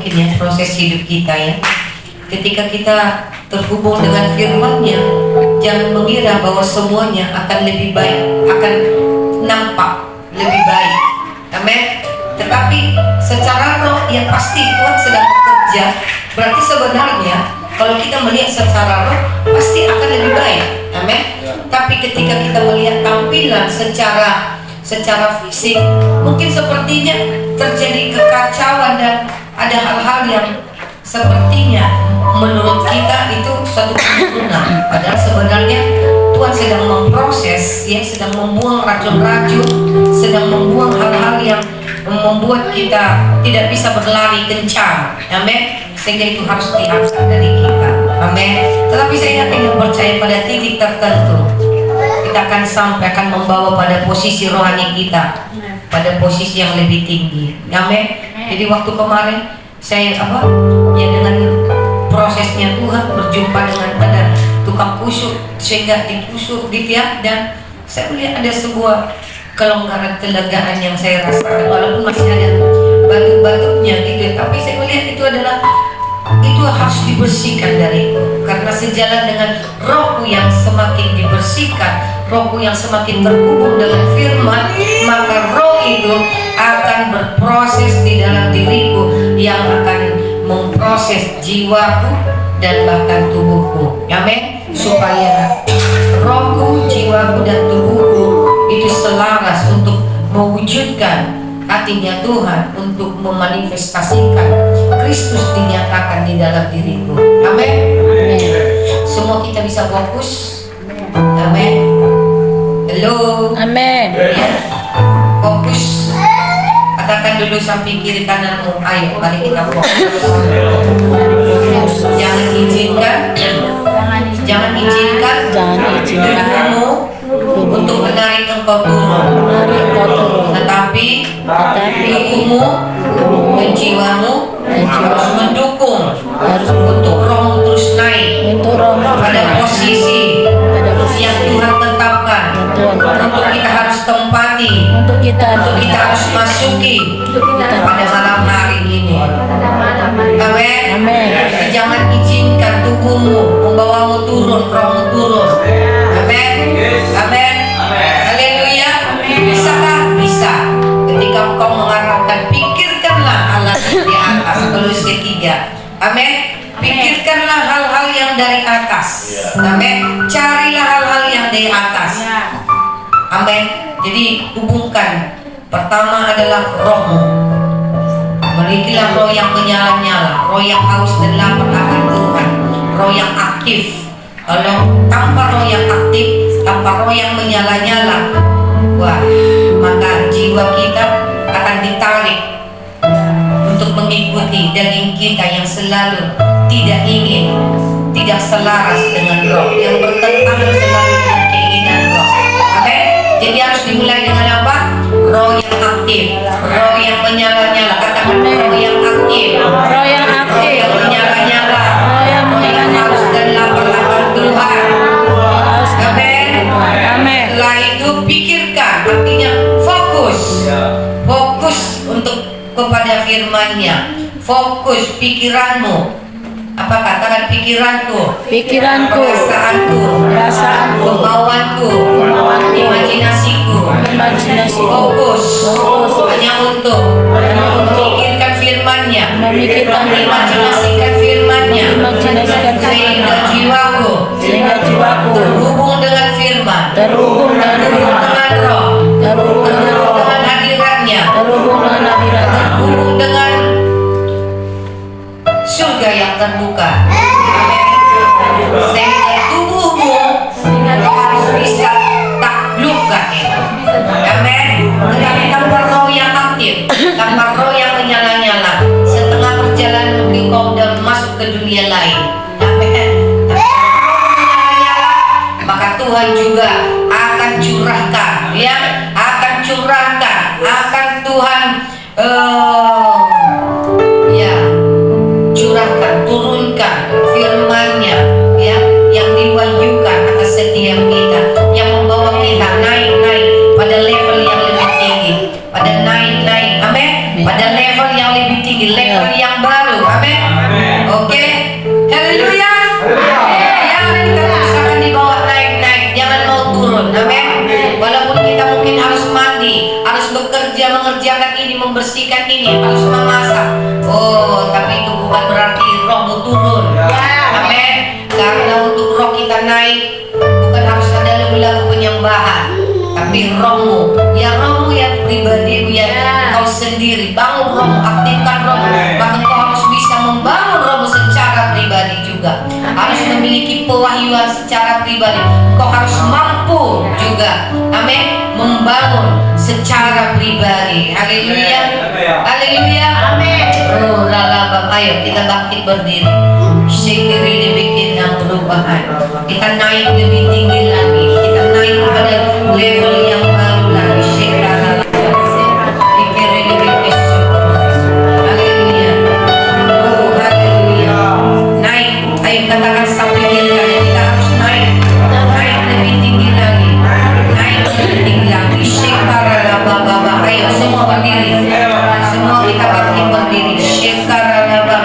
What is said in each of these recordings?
mungkin ya proses hidup kita ya. Ketika kita terhubung dengan firman-Nya, jangan mengira bahwa semuanya akan lebih baik, akan nampak lebih baik. Amin. Tetapi secara roh yang pasti Tuhan sedang bekerja. Berarti sebenarnya kalau kita melihat secara roh pasti akan lebih baik. Amin. Tapi ketika kita melihat tampilan secara fisik, mungkin sepertinya terjadi kekacauan dan ada hal-hal yang sepertinya menurut kita itu satu penurunan. Padahal sebenarnya Tuhan sedang memproses, ya, sedang membuang racun-racun, sedang membuang hal-hal yang membuat kita tidak bisa berlari kencang. Amin. Sehingga itu harus diangkat dari kita. Amin. Tetapi saya yakin dan percaya pada titik tertentu kita akan sampai, akan membawa pada posisi rohani kita, pada posisi yang lebih tinggi. Amin. Jadi waktu kemarin saya ya dengan prosesnya Tuhan berjumpa dengan ada tukang kusuk, sehingga dikusuk gitu ya, dan saya melihat ada sebuah kelonggaran, kelegaan yang saya rasakan walaupun masih ada batu-batunya gitu, tapi saya melihat itu harus dibersihkan dari itu, karena sejalan dengan rohku yang semakin dibersihkan, rohku yang semakin terhubung dengan firman, maka roh itu akan berproses di dalam diriku yang akan memproses jiwaku dan bahkan tubuhku. Amin. Supaya rohku, jiwaku dan tubuhku itu selaras untuk mewujudkan hatinya Tuhan, untuk memanifestasikan Kristus dinyatakan di dalam diriku. Amin. Semua kita bisa fokus. Amin. Halo. Amin. Ya. Fokus. Katakan dulu samping kiri kananmu, ayo mari kita fokus. Jangan izinkan tubuhmu untuk menarik engkau turun. Tetapi tubuhmu dan jiwamu harus mendukung untuk rohmu terus naik pada posisi yang Tuhan tetapkan, untuk kita harus tempati, untuk kita harus masuki pada malam hari ini. Amin. Jangan izinkan tubuhmu membawamu turun, rohmu turun. Amin. Amin. Haleluya. Bisakah? Bisa. Ketika engkau mengharapkan, pikirkanlah Allah di atas. Tulis ketiga. Amin. Pikirkanlah hal-hal yang dari atas. Amin. Carilah hal-hal yang dari atas. Amin. Jadi hubungkan. Pertama adalah rohmu. Milikilah roh yang menyala-nyala, roh yang haus dan lapar akan Tuhan, roh yang aktif. Kalau tanpa roh yang aktif, tanpa roh yang menyala-nyala, wah, maka jiwa kita akan ditarik untuk mengikuti daging kita yang selalu tidak ingin, tidak selaras dengan roh, yang bertentangan selalu dengan keinginan roh. Amin. Jadi harus dimulai dengan apa? Roh yang aktif, roh yang menyala-nyala. Katakan roh yang aktif, roh yang menyala-nyala, roh yang haus dan lapar Tuhan. Amin. Amin. Setelah itu pikirkan, artinya fokus untuk kepada firman-Nya. Fokus pikiranmu. Apa katakan pikiranku, perasaanku, kemauanku, imajinasiku, fokus hanya untuk memikirkan firman-Nya, imajinasikan firman-Nya, sehingga jiwaku terhubung dengan firman, terhubung dengan roh, terhubung dengan hadiratnya, terhubung dengan surga yang terbuka. Sehingga tubuhmu harus bisa taklukkan itu. Amin. Tetapi tanpa roh yang aktif, tanpa roh yang menyala-nyala, setengah perjalanan engkau dan masuk ke dunia lain. Amin. Maka Tuhan juga akan curahkan, ya, akan Tuhan turunkan firman-Nya, ya, yang diwahyukan atas setiap kita, yang membawa kita naik pada level yang lebih tinggi, pada naik, amin, pada level yang lebih tinggi, level yang baru, untuk roh kita naik, bukan harus ada lagu-lagu penyembahan, tapi rohmu, ya rohmu yang pribadi, ya kau sendiri. Bangun rohmu, aktifkan rohmu, maka kau harus bisa membangun rohmu secara pribadi juga. Harus memiliki pewahyuan secara pribadi. Kau harus mampu juga, amin, membangun secara pribadi. Haleluya, haleluya, amin. Oh lala Bapak, ayo kita bangkit berdiri. Sekiri dibikin yang perubahan. Kita naik lebih tinggi lagi. Kita naik pada level yang baru lagi. Sekira dikiri dibikin. Haleluya. Oh haleluya. Naik. Ayo katakan sampai kiri lagi. Kita harus naik. Naik lebih tinggi lagi. Naik lebih tinggi lagi. Sekira Bapak. Ayo semua berdiri. Semua kita bangkit berdiri. Sekira Bapak.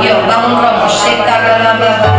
Yuk bangun roh. Sekira Bapak.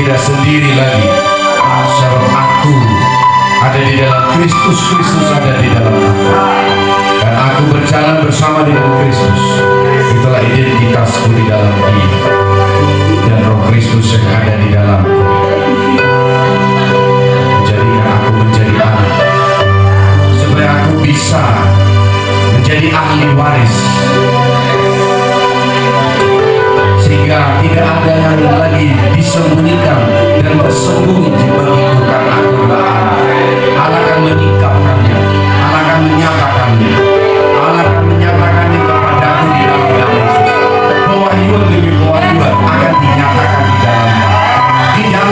tidak sendiri lagi, sebab aku ada di dalam Kristus, Kristus ada di dalam aku, dan aku berjalan bersama dengan Kristus. Itulah identitasku di dalam Dia, dan Roh Kristus yang ada di dalamku menjadikan aku menjadi anak, supaya aku bisa menjadi ahli waris, sehingga tidak ada yang lagi disembunyikan dan tersembunyi bagiku, karena aku adalah anak. Allah akan menyingkapkannya, Allah akan menyatakannya, Allah akan menyatakannya kepadaku di dalam nama Yesus. Pewahyuan demi pewahyuan akan dinyatakan di dalam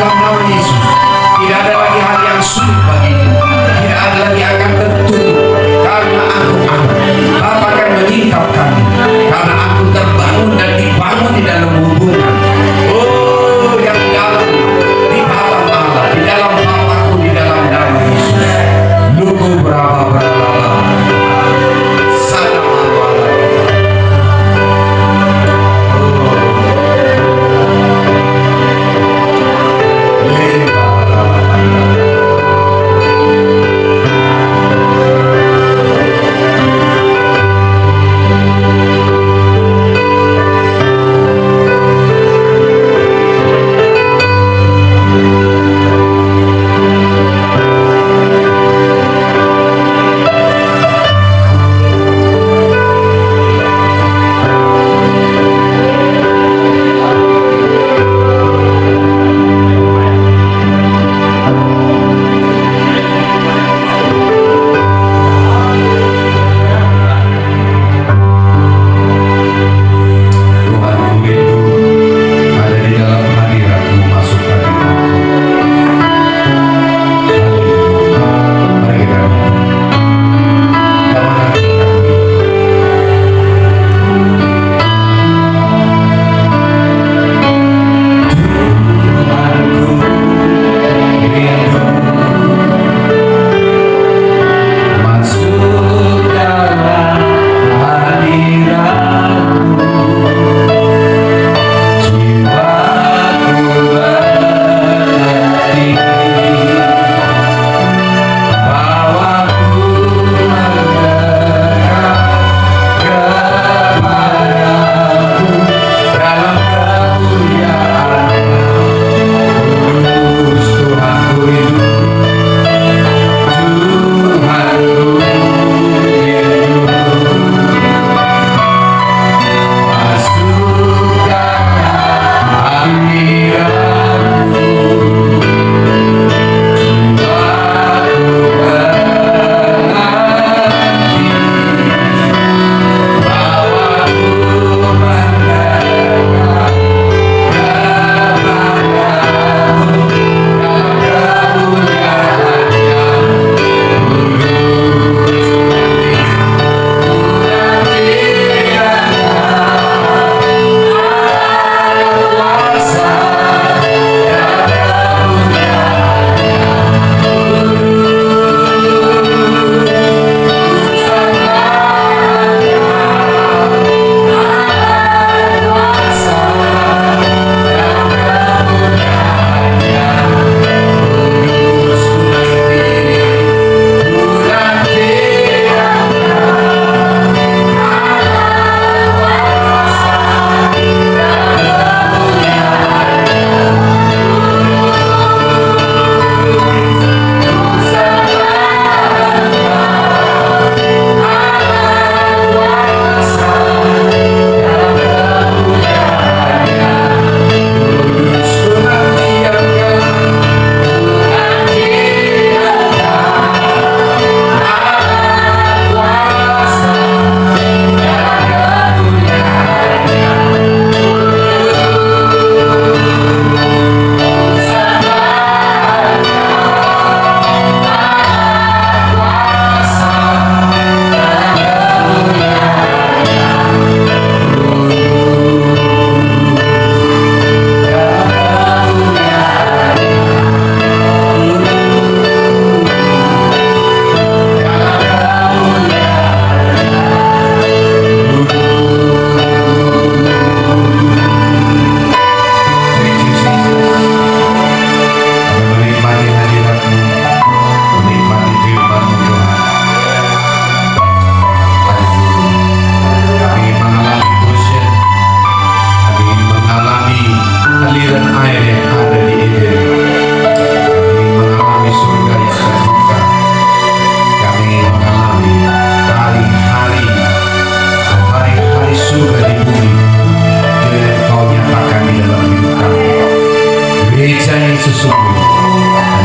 gereja yang sesungguhnya,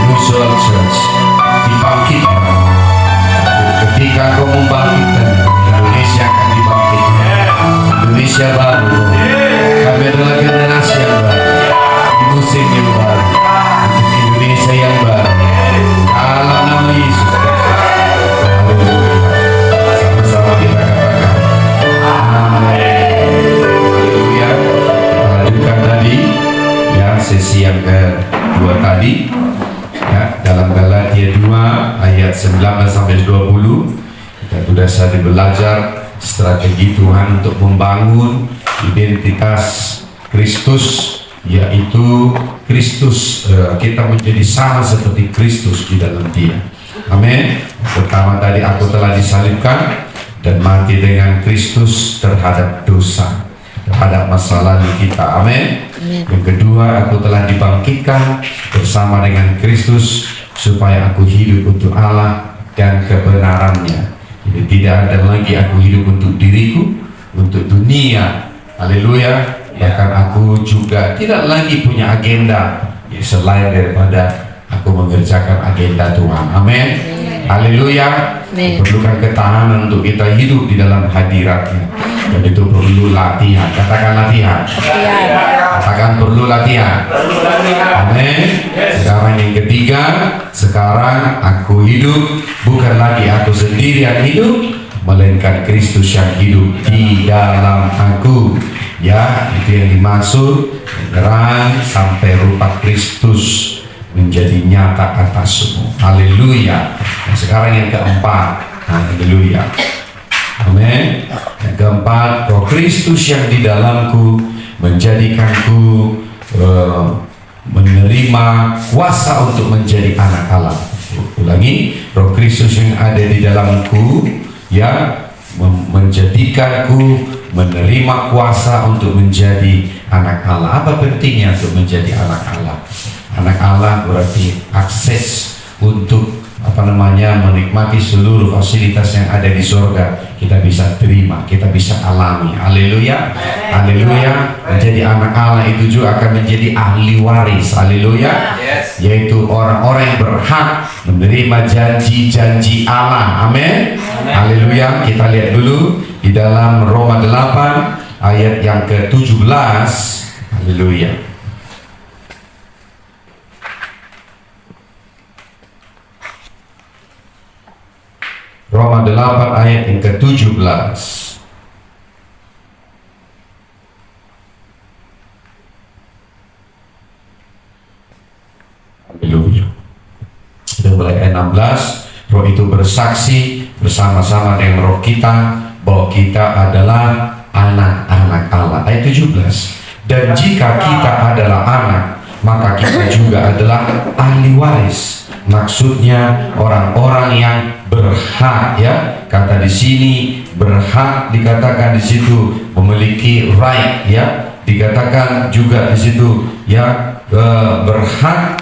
unusual church, dibangkitkan. Ketika kau membangkitkan, Indonesia akan dibangkitkan. Indonesia baru. Kami adalah generasi yang baru, di musim yang baru, untuk Indonesia yang baru. Dalam nama Yesus Kristus. Haleluya. Sama-sama kita katakan. Haleluya. Kita lanjutkan tadi, ya, sesi yang kedua tadi. Ya, dalam Galatia 2 ayat 19 sampai 20 kita sudah saja belajar strategi Tuhan untuk membangun identitas Kristus, yaitu Kristus, kita menjadi sama seperti Kristus di dalam Dia. Amin. Pertama tadi aku telah disalibkan dan mati dengan Kristus terhadap dosa, terhadap masa lalu kita. Amin. Yang kedua, aku telah dibangkitkan bersama dengan Kristus supaya aku hidup untuk Allah dan kebenarannya. Jadi tidak ada lagi aku hidup untuk diriku, untuk dunia. Haleluya. Bahkan aku juga tidak lagi punya agenda selain daripada aku mengerjakan agenda Tuhan. Amin. Haleluya. Perlukan ketahanan untuk kita hidup di dalam hadiratnya, dan itu perlu latihan. Katakan latihan. Katakan perlu latihan. Amin. Sekarang yang ketiga, sekarang aku hidup, bukan lagi aku sendiri yang hidup, melainkan Kristus yang hidup di dalam aku. Ya, itu yang dimaksud menyerang sampai rupa Kristus menjadi nyata atasmu. Haleluya. Nah, sekarang yang keempat. Haleluya. Amin. Yang keempat, Roh Kristus yang di dalamku menjadikanku menerima kuasa untuk menjadi anak Allah. Ulangi, Roh Kristus yang ada di dalamku, ya, menjadikanku menerima kuasa untuk menjadi anak Allah. Apa pentingnya untuk menjadi anak Allah? Anak Allah berarti akses untuk menikmati seluruh fasilitas yang ada di surga. Kita bisa terima, kita bisa alami. Haleluya. Haleluya. Menjadi anak Allah itu juga akan menjadi ahli waris. Haleluya. Yaitu orang-orang yang berhak menerima janji-janji Allah. Amin. Haleluya. Kita lihat dulu di dalam Roma 8 ayat yang ke-17. Haleluya. Roma 8 ayat yang ke-17. Haleluya. Dan mulai ayat 16, Roh itu bersaksi bersama-sama dengan roh kita bahwa kita adalah anak-anak Allah. Ayat 17. Dan jika kita adalah anak, maka kita juga adalah ahli waris. Maksudnya orang-orang yang berhak, ya. Kata di sini berhak, dikatakan di situ memiliki right, ya. Dikatakan juga di situ, ya, berhak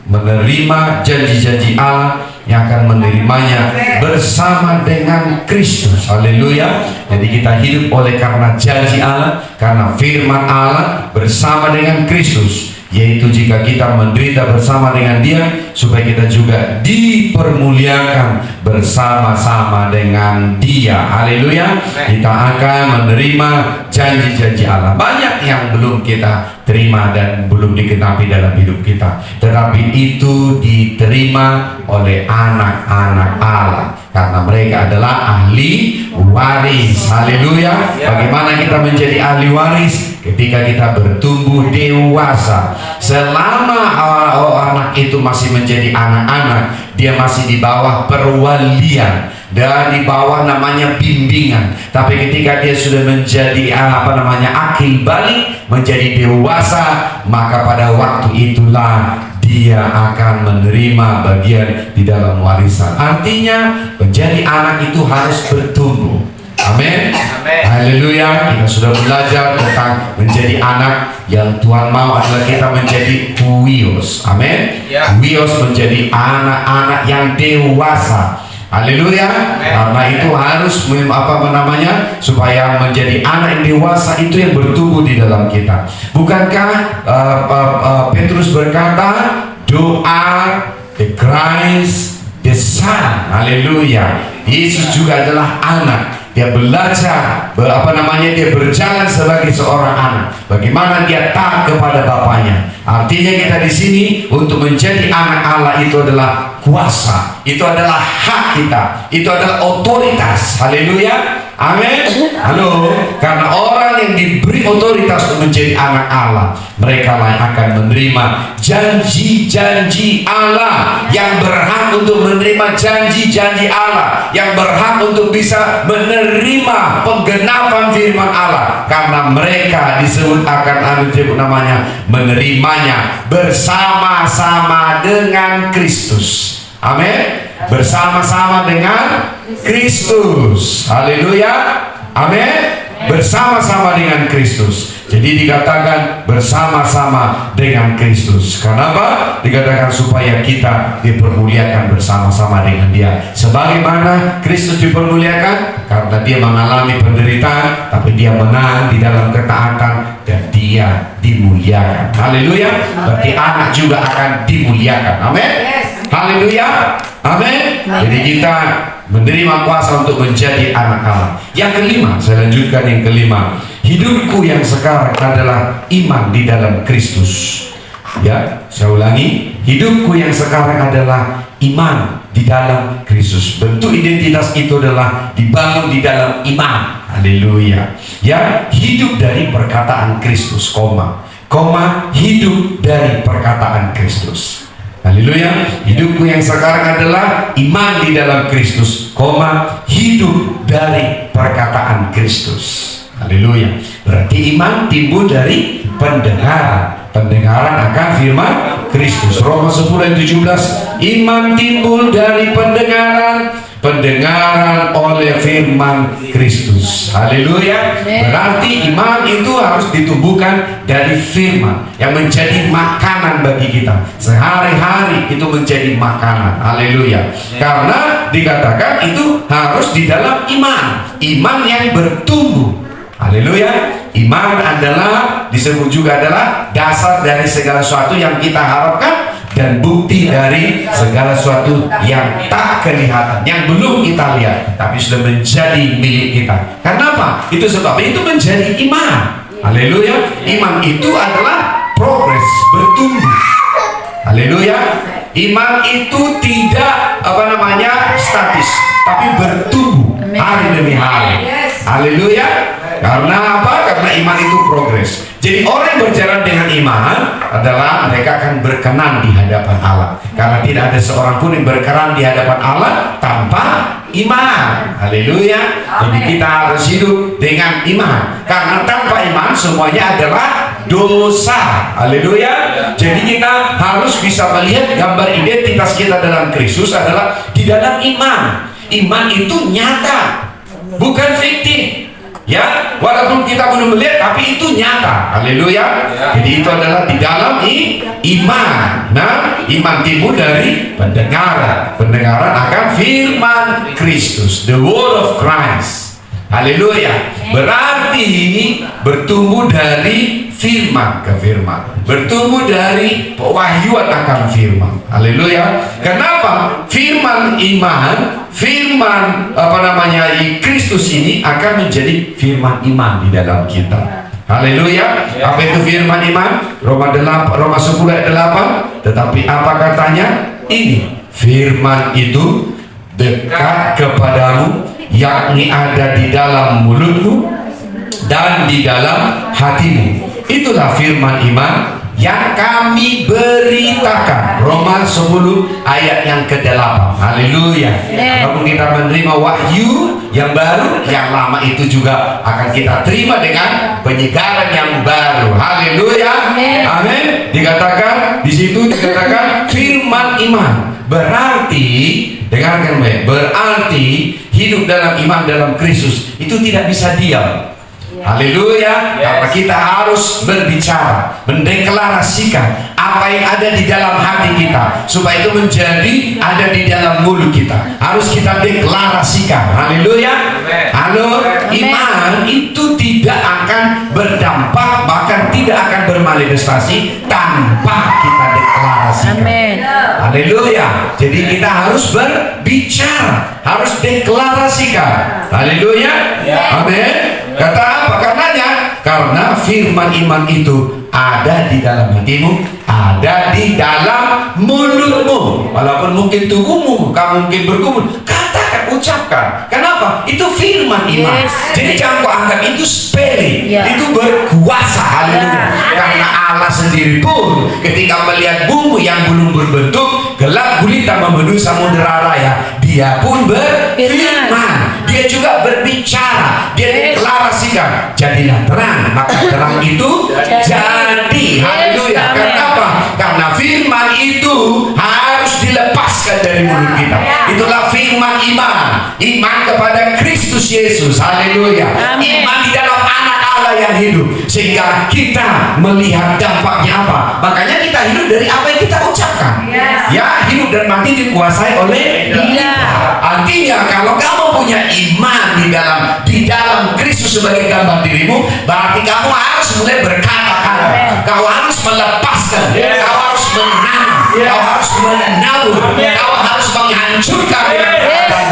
menerima janji-janji Allah yang akan menerimanya bersama dengan Kristus. Haleluya. Jadi kita hidup oleh karena janji Allah, karena firman Allah, bersama dengan Kristus. Yaitu jika kita menderita bersama dengan Dia, supaya kita juga dipermuliakan bersama-sama dengan Dia. Haleluya. Kita akan menerima janji-janji Allah. Banyak yang belum kita terima dan belum digenapi dalam hidup kita, tetapi itu diterima oleh anak-anak Allah karena mereka adalah ahli waris. Haleluya. Bagaimana kita menjadi ahli waris? Ketika kita bertumbuh dewasa. Selama anak itu masih menjadi anak-anak, dia masih di bawah perwalian dan di bawah namanya bimbingan. Tapi ketika dia sudah menjadi akil balik, menjadi dewasa, maka pada waktu itulah dia akan menerima bagian di dalam warisan. Artinya menjadi anak itu harus bertumbuh. Amin. Haleluya. Kita sudah belajar tentang menjadi anak. Yang Tuhan mau adalah kita menjadi huios. Amin. Huios menjadi anak-anak yang dewasa. Haleluya. Karena itu harus supaya menjadi anak yang dewasa itu yang bertumbuh di dalam kita. Bukankah Petrus berkata, doa the Christ the Son. Haleluya. Yesus juga adalah anak. Dia belajar dia berjalan sebagai seorang anak. Bagaimana dia taat kepada bapaknya. Artinya kita di sini untuk menjadi anak Allah itu adalah kuasa. Itu adalah hak kita. Itu adalah otoritas. Haleluya. Amin. Halo. Karena orang yang diberi otoritas untuk menjadi anak Allah, mereka lah yang akan menerima janji-janji Allah, yang berhak untuk menerima janji-janji Allah, yang berhak untuk bisa menerima penggenapan firman Allah, karena mereka disebut menerimanya bersama-sama dengan Kristus. Amin. Bersama-sama dengan Kristus. Haleluya. Amin. Bersama-sama dengan Kristus. Jadi dikatakan bersama-sama dengan Kristus. Kenapa? Dikatakan supaya kita dipermuliakan bersama-sama dengan Dia. Sebagaimana Kristus dipermuliakan karena Dia mengalami penderitaan, tapi Dia menang di dalam ketaatan dan Dia dimuliakan. Haleluya. Berarti anak juga akan dimuliakan. Amin. Haleluya. Amin. Jadi kita menerima kuasa untuk menjadi anak Allah. Yang kelima, saya lanjutkan yang kelima. Hidupku yang sekarang adalah iman di dalam Kristus. Ya, saya ulangi. Hidupku yang sekarang adalah iman di dalam Kristus. Bentuk identitas itu adalah dibangun di dalam iman. Haleluya. Ya, hidup dari perkataan Kristus, hidup dari perkataan Kristus. Haleluya. Hidupku yang sekarang adalah iman di dalam Kristus, hidup dari perkataan Kristus. Haleluya. Berarti iman timbul dari pendengaran akan firman Kristus. Roma 10:17. Iman timbul dari pendengaran oleh firman Kristus. Haleluya. Berarti iman itu harus ditumbuhkan dari firman yang menjadi makanan bagi kita. Sehari-hari itu menjadi makanan. Haleluya. Karena dikatakan itu harus di dalam iman yang bertumbuh. Haleluya. Iman disebut juga adalah dasar dari segala sesuatu yang kita harapkan dan bukti dari segala sesuatu yang tak kelihatan, yang belum kita lihat tapi sudah menjadi milik kita. Kenapa? Itu sebabnya itu menjadi iman. Haleluya. Iman itu adalah progres, bertumbuh. Haleluya. Iman itu tidak statis, tapi bertumbuh hari demi hari. Haleluya. Karena apa? Karena iman itu progres. Jadi orang yang berjalan dengan iman adalah mereka akan berkenan di hadapan Allah. Karena tidak ada seorang pun yang berkenan di hadapan Allah tanpa iman. Haleluya. Jadi kita harus hidup dengan iman. Karena tanpa iman semuanya adalah dosa. Haleluya. Jadi kita harus bisa melihat gambar identitas kita dalam Kristus adalah di dalam iman. Iman itu nyata, bukan fiktif. Ya, walaupun kita belum melihat, tapi itu nyata. Haleluya. Jadi itu adalah di dalam iman. Nah, iman timbul dari pendengaran akan firman Kristus, the word of Christ. Haleluya. Berarti bertumbuh dari firman ke firman, bertumbuh dari pewahyuan akan firman. Haleluya. Kenapa? Firman iman, firman Kristus ini akan menjadi firman iman di dalam kita. Haleluya. Apa itu firman iman? Roma 10:8. Tetapi apa katanya? Ini firman itu dekat kepadamu, yakni ada di dalam mulutmu dan di dalam hatimu. Itulah firman iman yang kami beritakan. Roma 10 ayat yang ke-8. Haleluya. Kalau kita menerima wahyu yang baru, yang lama itu juga akan kita terima dengan penyegaran yang baru. Haleluya. Amin. Dikatakan di situ firman iman. Berarti dengarkan baik. Berarti hidup dalam iman dalam Kristus itu tidak bisa diam. Haleluya. Karena kita harus berbicara, mendeklarasikan apa yang ada di dalam hati kita, supaya itu menjadi ada di dalam mulut kita. Harus kita deklarasikan. Haleluya. Halo, iman itu tidak akan berdampak, bahkan tidak akan bermanifestasi tanpa kita deklarasikan. Amin. Haleluya. Jadi kita harus berbicara, harus deklarasikan. Haleluya. Amin. Kata apa? Karenanya, karena firman iman itu ada di dalam hatimu, ada di dalam mulutmu. Walaupun mungkin tubuhmu, kamu mungkin bergumul, katakan, ucapkan. Kenapa? Itu firman iman. Yes. Jadi jangan kau anggap itu sepele. Ya. Itu berkuasa. Haleluya. Karena Allah sendiri pun ketika melihat bumi yang belum berbentuk, gelap gulita memenuhi samudera raya, dia pun berfirman. Dia juga berbicara. Dia deklarasikan, jadilah terang, maka terang itu jadi. Haleluya. Kenapa? Karena firman itu harus dilepaskan dari mulut kita. Itulah firman iman. Iman kepada Kristus Yesus. Haleluya. Iman di dalam anak Allah yang hidup, sehingga kita melihat dampaknya apa. Makanya kita hidup dari apa yang kita ucapkan. Ya, hidup dan mati dikuasai oleh Iya. Artinya kalau kamu punya iman di dalam Kristus sebagai gambar dirimu, berarti kamu harus mulai berkata-kata. Kau harus melepaskan, kau harus menanam, kau harus menabur, kau harus menghancurkan.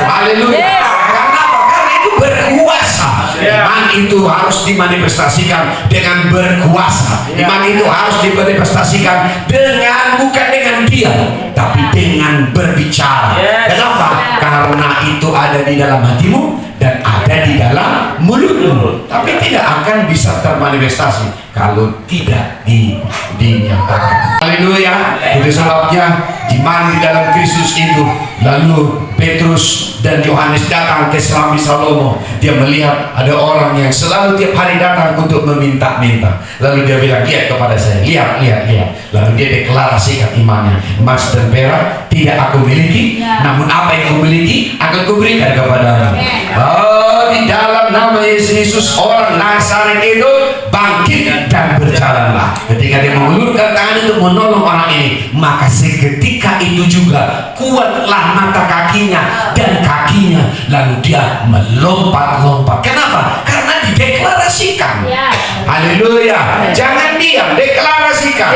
Haleluya. Karena apa? Karena itu berkuasa. Iman itu harus dimanifestasikan dengan berkuasa. Iman itu harus dimanifestasikan dengan, bukan dengan diam, tapi dengan berbicara. Kenapa? Karena itu ada di dalam hatimu dan ada di dalam mulutmu. Tapi tidak akan bisa termanifestasi kalau tidak dinyatakan. Haleluya. Itu sebabnya iman di dalam Kristus itu. Lalu Petrus dan Yohanes datang ke Suami Salomo. Dia melihat ada orang yang selalu tiap hari datang untuk meminta-minta. Lalu dia bilang, lihat kepada saya, lihat. Lalu dia deklarasikan imannya. Emas dan perak tidak aku miliki, namun apa yang aku miliki akan kuberikan kepadamu. Oh, di dalam nama Yesus orang Nazaret itu bangkit dan berjalanlah. Ketika dia mengulurkan tangan untuk menolong orang ini, maka seketika itu juga kuatlah mata kakinya dan kakinya, lalu dia melompat-lompat. Kenapa? Karena dideklarasikan. Haleluya. Jangan diam, deklarasikan.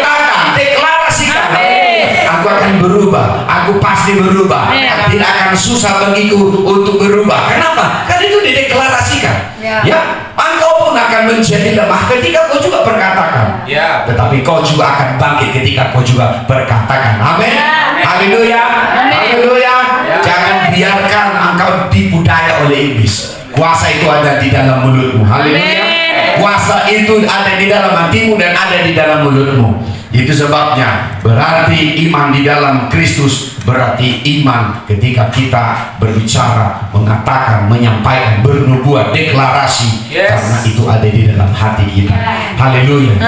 Katakan, deklarasikan. Aku akan berubah, aku pasti berubah. Tidak akan susah bagiku untuk berubah. Kenapa? Karena itu dideklarasikan. Ya, engkau pun akan menjadi lemah ketika kau juga berkatakan. Tetapi kau juga akan bangkit ketika kau juga berkatakan. Amin. Haleluya. Haleluya. Jangan biarkan engkau tipu daya oleh iblis. Kuasa itu ada di dalam mulutmu. Haleluya. Kuasa itu ada di dalam hatimu dan ada di dalam mulutmu. Itu sebabnya berarti iman di dalam Kristus, berarti iman ketika kita berbicara, mengatakan, menyampaikan, bernubuat, deklarasi. Karena itu ada di dalam hati kita. Haleluya.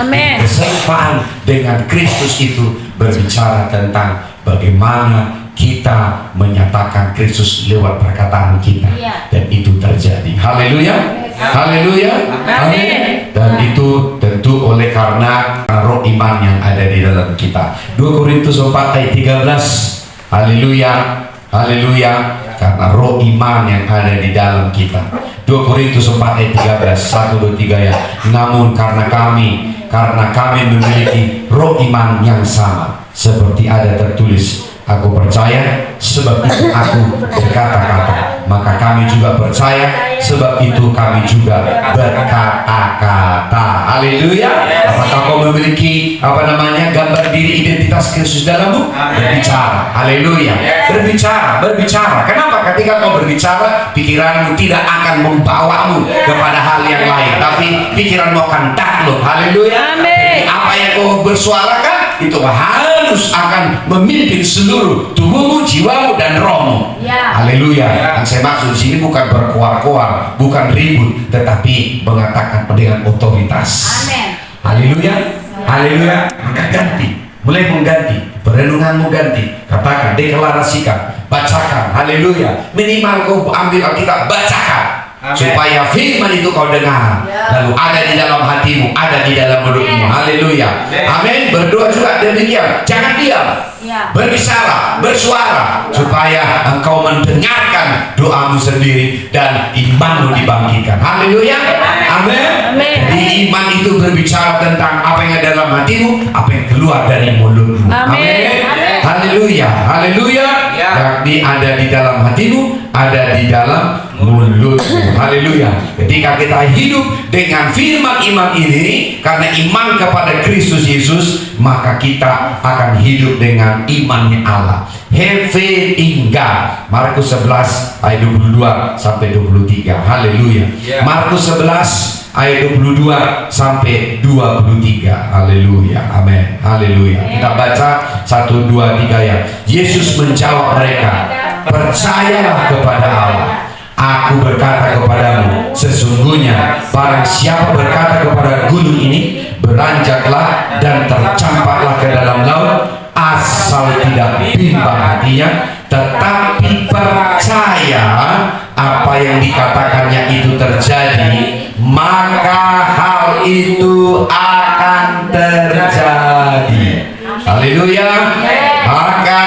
Keserupaan dengan Kristus itu berbicara tentang bagaimana kita menyatakan Kristus lewat perkataan kita. Dan itu terjadi. Haleluya. Haleluya. Amin. Dan itu tentu oleh karena roh iman yang ada di dalam kita. 2 Korintus 4 ayat 13. Haleluya. Haleluya. Karena roh iman yang ada di dalam kita. 2 Korintus 4 ayat 13. 1, 2, 3 ya. Namun karena kami memiliki roh iman yang sama, seperti ada tertulis, aku percaya, sebab itu aku berkata-kata. Maka kami juga percaya, sebab itu kami juga berkata-kata. Haleluya. Apakah kau memiliki gambar diri identitas Kristus dalammu? Berbicara. Haleluya. Berbicara. Kenapa? Ketika kau berbicara, pikiranmu tidak akan membawamu kepada hal yang lain, tapi pikiranmu akan takluk. Haleluya. Apa yang kau bersuarakan itu harus akan memimpin seluruh tubuhmu, jiwamu, dan rohmu. Haleluya. Yang saya maksud di sini bukan berkoar-koar, bukan ribut, tetapi mengatakan dengan otoritas. Haleluya. Haleluya. Maka mulai mengganti, perenunganmu ganti. Katakan, deklarasikan, bacakan. Haleluya. Minimal kau ambil Alkitab, bacakan. supaya firman itu kau dengar, lalu ada di dalam hatimu, ada di dalam mulutmu. Haleluya. Amin. Berdoa juga demikian. Jangan diam. Berbicara, bersuara, supaya engkau mendengarkan doamu sendiri dan imanmu dibangkitkan. Haleluya. Amin. Jadi iman itu berbicara tentang apa yang ada dalam hatimu, apa yang keluar dari mulutmu. Amin. Haleluya. Haleluya. Yakni ada di dalam hatimu, ada di dalam mulutmu. Haleluya. Ketika kita hidup dengan firman iman ini, karena iman kepada Kristus Yesus, maka kita akan hidup dengan imannya Allah. Have faith in God. Markus 11 ayat 22 sampai 23. Haleluya. Markus 11 ayat 22 sampai 23. Haleluya. Amin. Haleluya. Kita baca 1, 2, 3 ya. Yesus menjawab mereka, percayalah kepada Allah. Aku berkata kepadamu, sesungguhnya barang siapa berkata kepada gunung ini, beranjaklah dan tercampaklah ke dalam laut, asal tidak bimbang hatinya, tetapi percaya apa yang dikatakannya itu terjadi, maka hal itu akan terjadi. Haleluya. Maka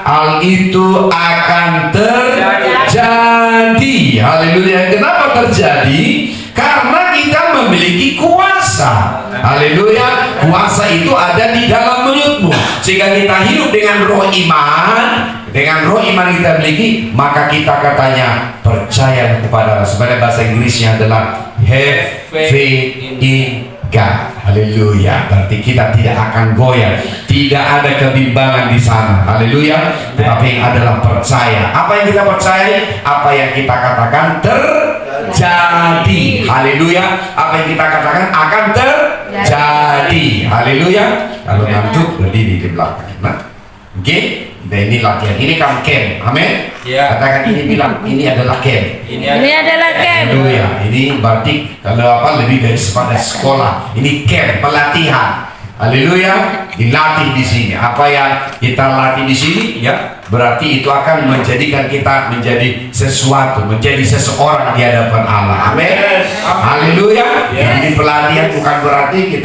hal itu akan terjadi. Haleluya. Kenapa terjadi? Karena kita memiliki kuasa. Haleluya. Kuasa itu ada di dalam mulutmu, sehingga kita hidup dengan roh iman. Dengan roh iman kita miliki, maka kita katanya percaya kepada Allah. Sebenarnya bahasa Inggrisnya adalah have faith in God. Haleluya. Berarti kita tidak akan goyah, tidak ada kebimbangan di sana. Haleluya. Tetapi adalah percaya. Apa yang kita percaya, apa yang kita katakan terjadi. Haleluya. Apa yang kita katakan akan terjadi. Haleluya. Kalau ngantuk berdiri di belakang. Nah, oke. Dan ini latihan. Ini kan camp. Amin. Katakan ini, bilang ini adalah camp. Ini adalah camp. Haleluya. Ini berarti kalau apa lebih dari sekolah. Ini camp, pelatihan. Haleluya. Dilatih di sini. Apa yang kita latih di sini, ya, berarti itu akan menjadikan kita menjadi sesuatu, menjadi seseorang di hadapan Allah. Amin. Haleluya. Jadi pelatihan bukan berarti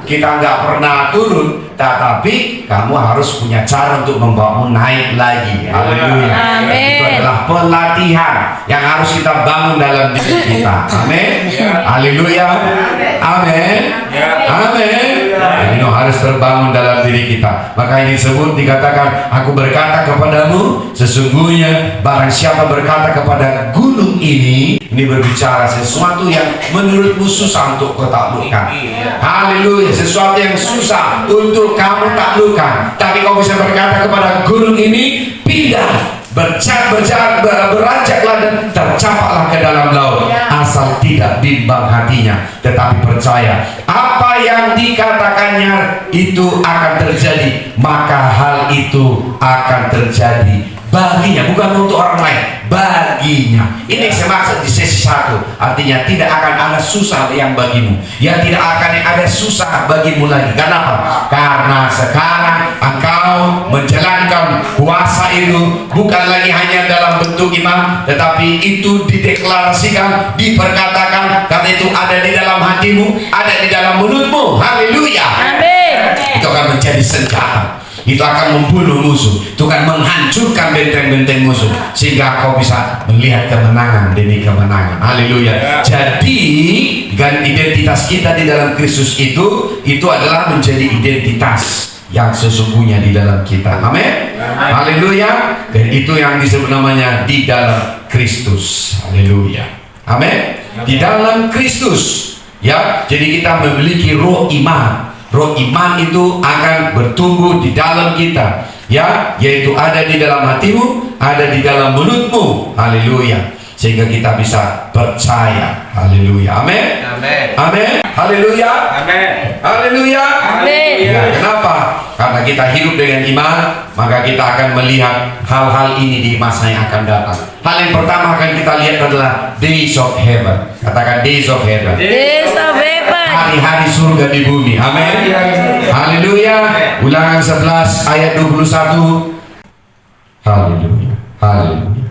kita nggak pernah turun, tetapi kamu harus punya cara untuk membawamu naik lagi. Haleluya. Itu adalah pelatihan yang harus kita bangun dalam diri kita. Amin. Haleluya. Amin. Amin. Ini harus terbangun dalam diri kita. Maka ini disebut, dikatakan, aku berkata kepadamu, sesungguhnya barang siapa berkata kepada gunung ini berbicara sesuatu yang menurutmu susah untuk kau taklukkan. Haleluya. Sesuatu yang susah untuk kamu taklukkan, tapi kau bisa berkata kepada gunung ini, pindah, beranjaklah dan tercampaklah ke dalam laut, asal tidak bimbang hatinya, tetapi percaya apa yang dikatakannya itu akan terjadi, maka hal itu akan terjadi baginya, bukan untuk orang lain, baginya. Ini saya maksud di sesi 1, artinya tidak akan ada susah yang bagimu, ya, tidak akan ada susah bagimu lagi. Kenapa? Karena sekarang engkau menjalankan kuasa itu bukan lagi hanya dalam bentuk iman, tetapi itu dideklarasikan, diperkatakan, karena itu ada di dalam hatimu, ada di dalam mulutmu. Haleluya. Amin. Itu akan menjadi senjata. Itu akan membunuh musuh, itu akan menghancurkan benteng-benteng musuh, sehingga kau bisa melihat kemenangan demi kemenangan. Haleluya. Jadi dengan identitas kita di dalam Kristus itu adalah menjadi identitas yang sesungguhnya di dalam kita. Amin. Haleluya. Dan itu yang disebut namanya di dalam Kristus. Haleluya. Amin. Di dalam Kristus, ya. Jadi kita memiliki roh iman. Roh iman itu akan bertumbuh di dalam kita, ya, yaitu ada di dalam hatimu, ada di dalam mulutmu. Haleluya. Sehingga kita bisa percaya. Haleluya. Amin. Amin. Amin. Haleluya. Amin. Haleluya. Amin. Ya, kenapa? Karena kita hidup dengan iman, maka kita akan melihat hal-hal ini di masa yang akan datang. Hal yang pertama akan kita lihat adalah days of heaven. Katakan days of heaven. Days of heaven. Hari-hari surga di bumi. Amin. Haleluya. Ulangan 11 ayat 21. Haleluya. Haleluya.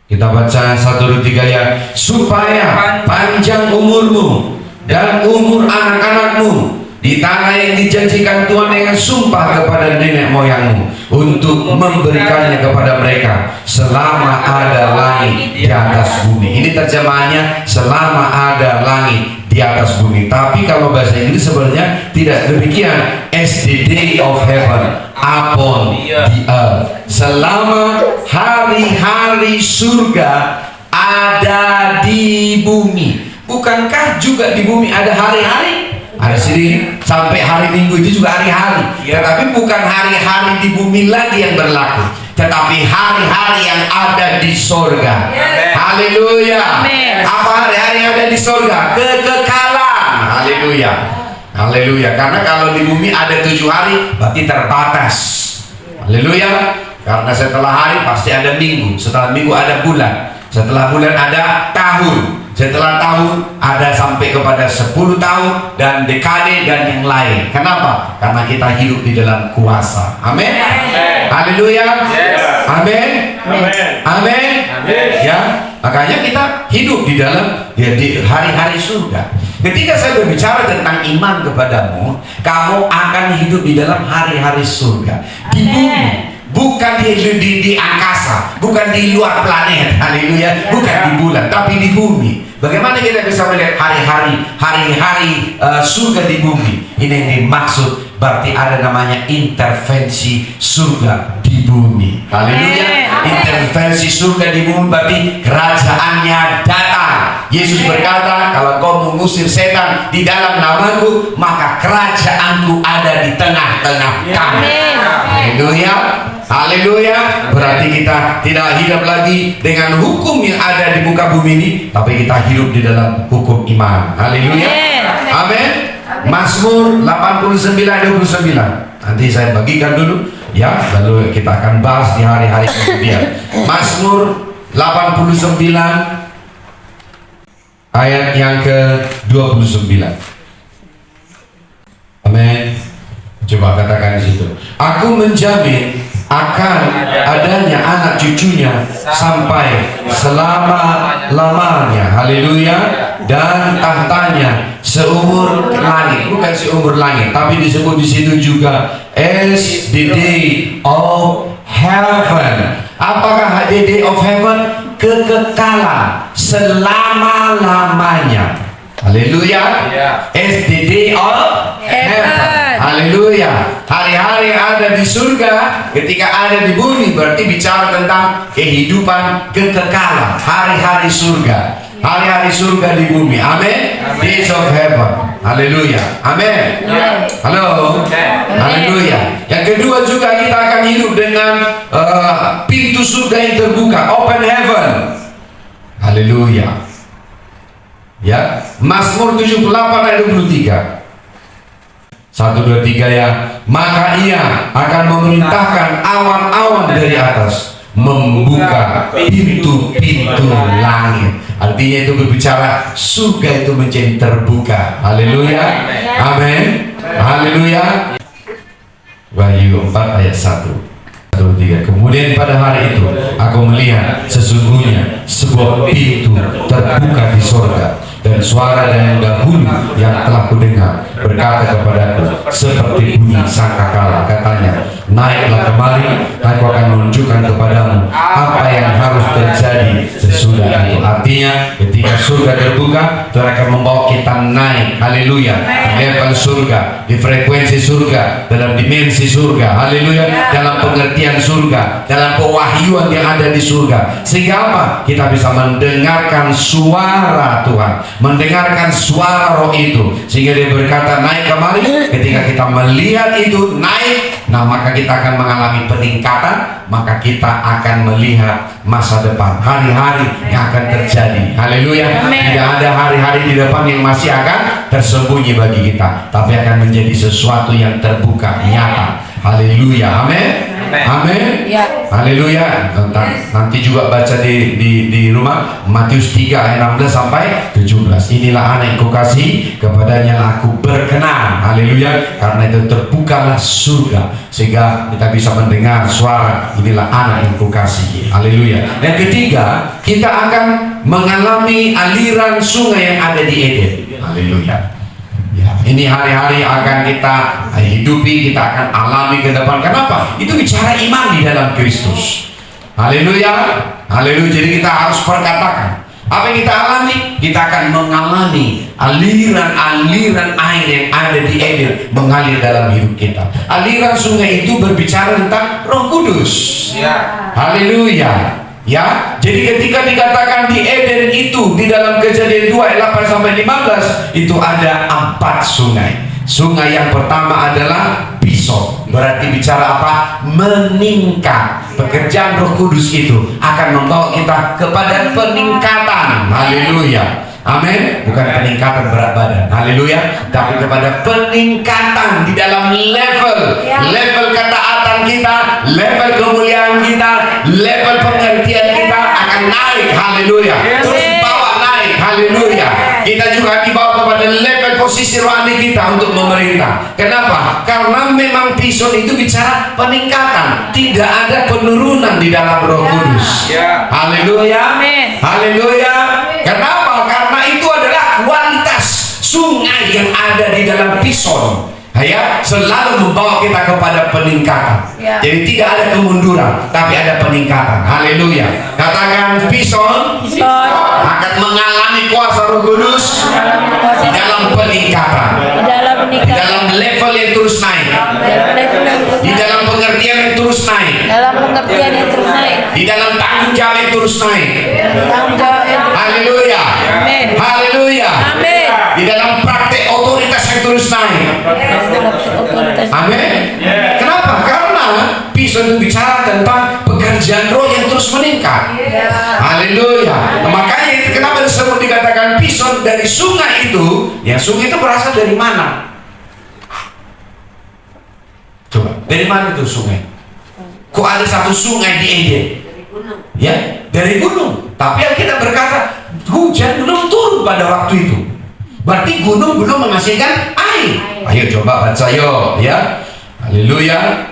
Kita baca 1, 2, 3 ya. Supaya panjang umurmu dan umur anak-anakmu di tanah yang dijanjikan Tuhan dengan sumpah kepada nenek moyangmu, untuk memberikannya kepada mereka selama ada langit di atas bumi. Ini terjemahannya selama ada langit di atas bumi. Tapi kalau bahasa Inggris sebenarnya tidak demikian. As the day of heaven upon the earth. Selama hari-hari surga ada di bumi. Bukankah juga di bumi ada hari-hari? Ada sini sampai hari Minggu itu juga hari-hari. Tetapi bukan hari-hari di bumi lagi yang berlaku, tetapi hari-hari yang ada di sorga. Haleluya. Apa hari-hari yang ada di sorga? Kekekalan. Haleluya. Haleluya. Karena kalau di bumi ada 7 hari, berarti terbatas. Haleluya. Karena setelah hari pasti ada minggu, setelah minggu ada bulan, setelah bulan ada tahun, setelah tahun ada sampai kepada 10 tahun dan dekade dan yang lain. Kenapa? Karena kita hidup di dalam kuasa. Amin. Haleluya. Amin. Amin. Ya, makanya kita hidup di dalam di hari-hari surga. Ketika saya berbicara tentang iman kepadamu, kamu akan hidup di dalam hari-hari surga di bumi. Bukan di angkasa, bukan di luar planet, haleluya, bukan di bulan, tapi di bumi. Bagaimana kita bisa melihat hari-hari surga di bumi? Ini yang dimaksud, berarti ada namanya intervensi surga di bumi. Haleluya. Intervensi surga di bumi berarti kerajaannya datang. Yesus berkata, kalau kau mengusir setan di dalam namaku, maka kerajaanku ada di tengah-tengah kamu. Haleluya. Haleluya. Berarti kita tidak hidup lagi dengan hukum yang ada di muka bumi ini, tapi kita hidup di dalam hukum iman. Haleluya. Amin. Mazmur 89:29. Nanti saya bagikan dulu ya, lalu kita akan bahas di hari-hari kemudian. Mazmur 89 ayat yang ke-29. Amin. Coba katakan di situ. Aku menjamin akan adanya anak cucunya sampai selama-lamanya. Haleluya. Dan tahtanya seumur langit, bukan seumur langit, tapi disebut di situ juga as the day of heaven. Apakah the day of heaven? Kekekalan selama-lamanya. Haleluya. As the day of heaven. Haleluya. Hari-hari yang ada di surga ketika ada di bumi berarti bicara tentang kehidupan kekekalan. Hari-hari surga. Hari-hari surga di bumi. Amin. Days of heaven. Haleluya. Amin. Halo. Haleluya. Yang kedua juga kita akan hidup dengan pintu surga yang terbuka. Open heaven. Haleluya. Ya, Mazmur 78 ayat 23. 1, 2, 3 ya. Maka ia akan memerintahkan awan-awan dari atas, membuka pintu-pintu langit. Artinya itu berbicara surga itu menjadi terbuka. Haleluya. Amin. Haleluya. Wahyu 4 ayat 1. 1, 2, 3. Kemudian pada hari itu aku melihat sesungguhnya sebuah pintu terbuka di sorga, dan suara yang dahulu yang telah kudengar berkata kepadaku seperti bunyi sangkakala, katanya, naiklah kemari, aku akan menunjukkan kepadamu apa yang harus terjadi sesudah itu. Artinya ketika surga terbuka, Tuhan akan membawa kita naik. Haleluya. Di level surga, di frekuensi surga, dalam dimensi surga. Haleluya. Dalam pengertian surga, dalam pewahyuan yang ada di surga, sehingga apa? Kita bisa mendengarkan suara Tuhan, mendengarkan suara Roh itu, sehingga dia berkata naik kemari. Ketika kita melihat itu naik, nah maka kita akan mengalami peningkatan, maka kita akan melihat masa depan, hari-hari yang akan terjadi. Haleluya. Tidak ada hari-hari di depan yang masih akan tersembunyi bagi kita, tapi akan menjadi sesuatu yang terbuka, nyata. Haleluya. Amin. Amin. Ya. Haleluya. Nanti juga baca di rumah Matius 3 ayat 16 sampai 17. Inilah anak yang kukasihi, kepadanya aku berkenan. Haleluya. Karena itu terbukalah surga sehingga kita bisa mendengar suara inilah anak yang kukasihi. Haleluya. Yang ketiga, kita akan mengalami aliran sungai yang ada di Eden. Haleluya. Ya, ini hari-hari akan kita hidupi, kita akan alami ke depan. Kenapa? Itu bicara iman di dalam Kristus. Haleluya. Haleluya. Jadi kita harus perkatakan apa yang kita alami, kita akan mengalami aliran-aliran air yang ada di Eden mengalir dalam hidup kita. Aliran sungai itu berbicara tentang Roh Kudus. Haleluya. Ya, jadi ketika dikatakan di Eden itu di dalam Kejadian 2 ayat 8 sampai 15 itu ada 4 sungai. Sungai yang pertama adalah Pison, berarti bicara apa? Meningkat. Pekerjaan Roh Kudus itu akan membawa kita kepada peningkatan. Haleluya. Amin. Bukan peningkatan berat badan. Haleluya. Tapi kepada peningkatan di dalam level ketaatan kita, level kemuliaan kita, level pengertian kita akan naik. Haleluya. Terus dibawa naik. Haleluya. Kita juga dibawa kepada level posisi rohani kita untuk memerintah. Kenapa? Karena memang Pison itu bicara peningkatan, tidak ada penurunan di dalam Roh Kudus. Haleluya. Haleluya. Kenapa? Karena itu adalah kualitas sungai yang ada di dalam Pison. Ya, selalu membawa kita kepada peningkatan. Jadi tidak ada kemunduran, tapi ada peningkatan. Haleluya. Katakan Pison akan mengalami kuasa Roh Kudus di dalam peningkatan. Di dalam level yang terus naik. Di dalam pengertian yang terus naik. Di dalam tanggung jawab yang terus naik. Haleluya. Haleluya. Di dalam praktek otoritas yang terus naik. Amin. Kenapa? Karena Pison itu bicara tentang pekerjaan roh yang terus meningkat. Haleluya. Makanya kenapa disebut dikatakan Pison dari sungai itu? Ya, sungai itu berasal dari mana? Coba, dari mana itu sungai? Kok ada satu sungai di Eden? Ya, dari gunung. Tapi Alkitab berkata hujan belum turun pada waktu itu. Berarti gunung belum menghasilkan air. Ayo coba baca yo, ya. Haleluya.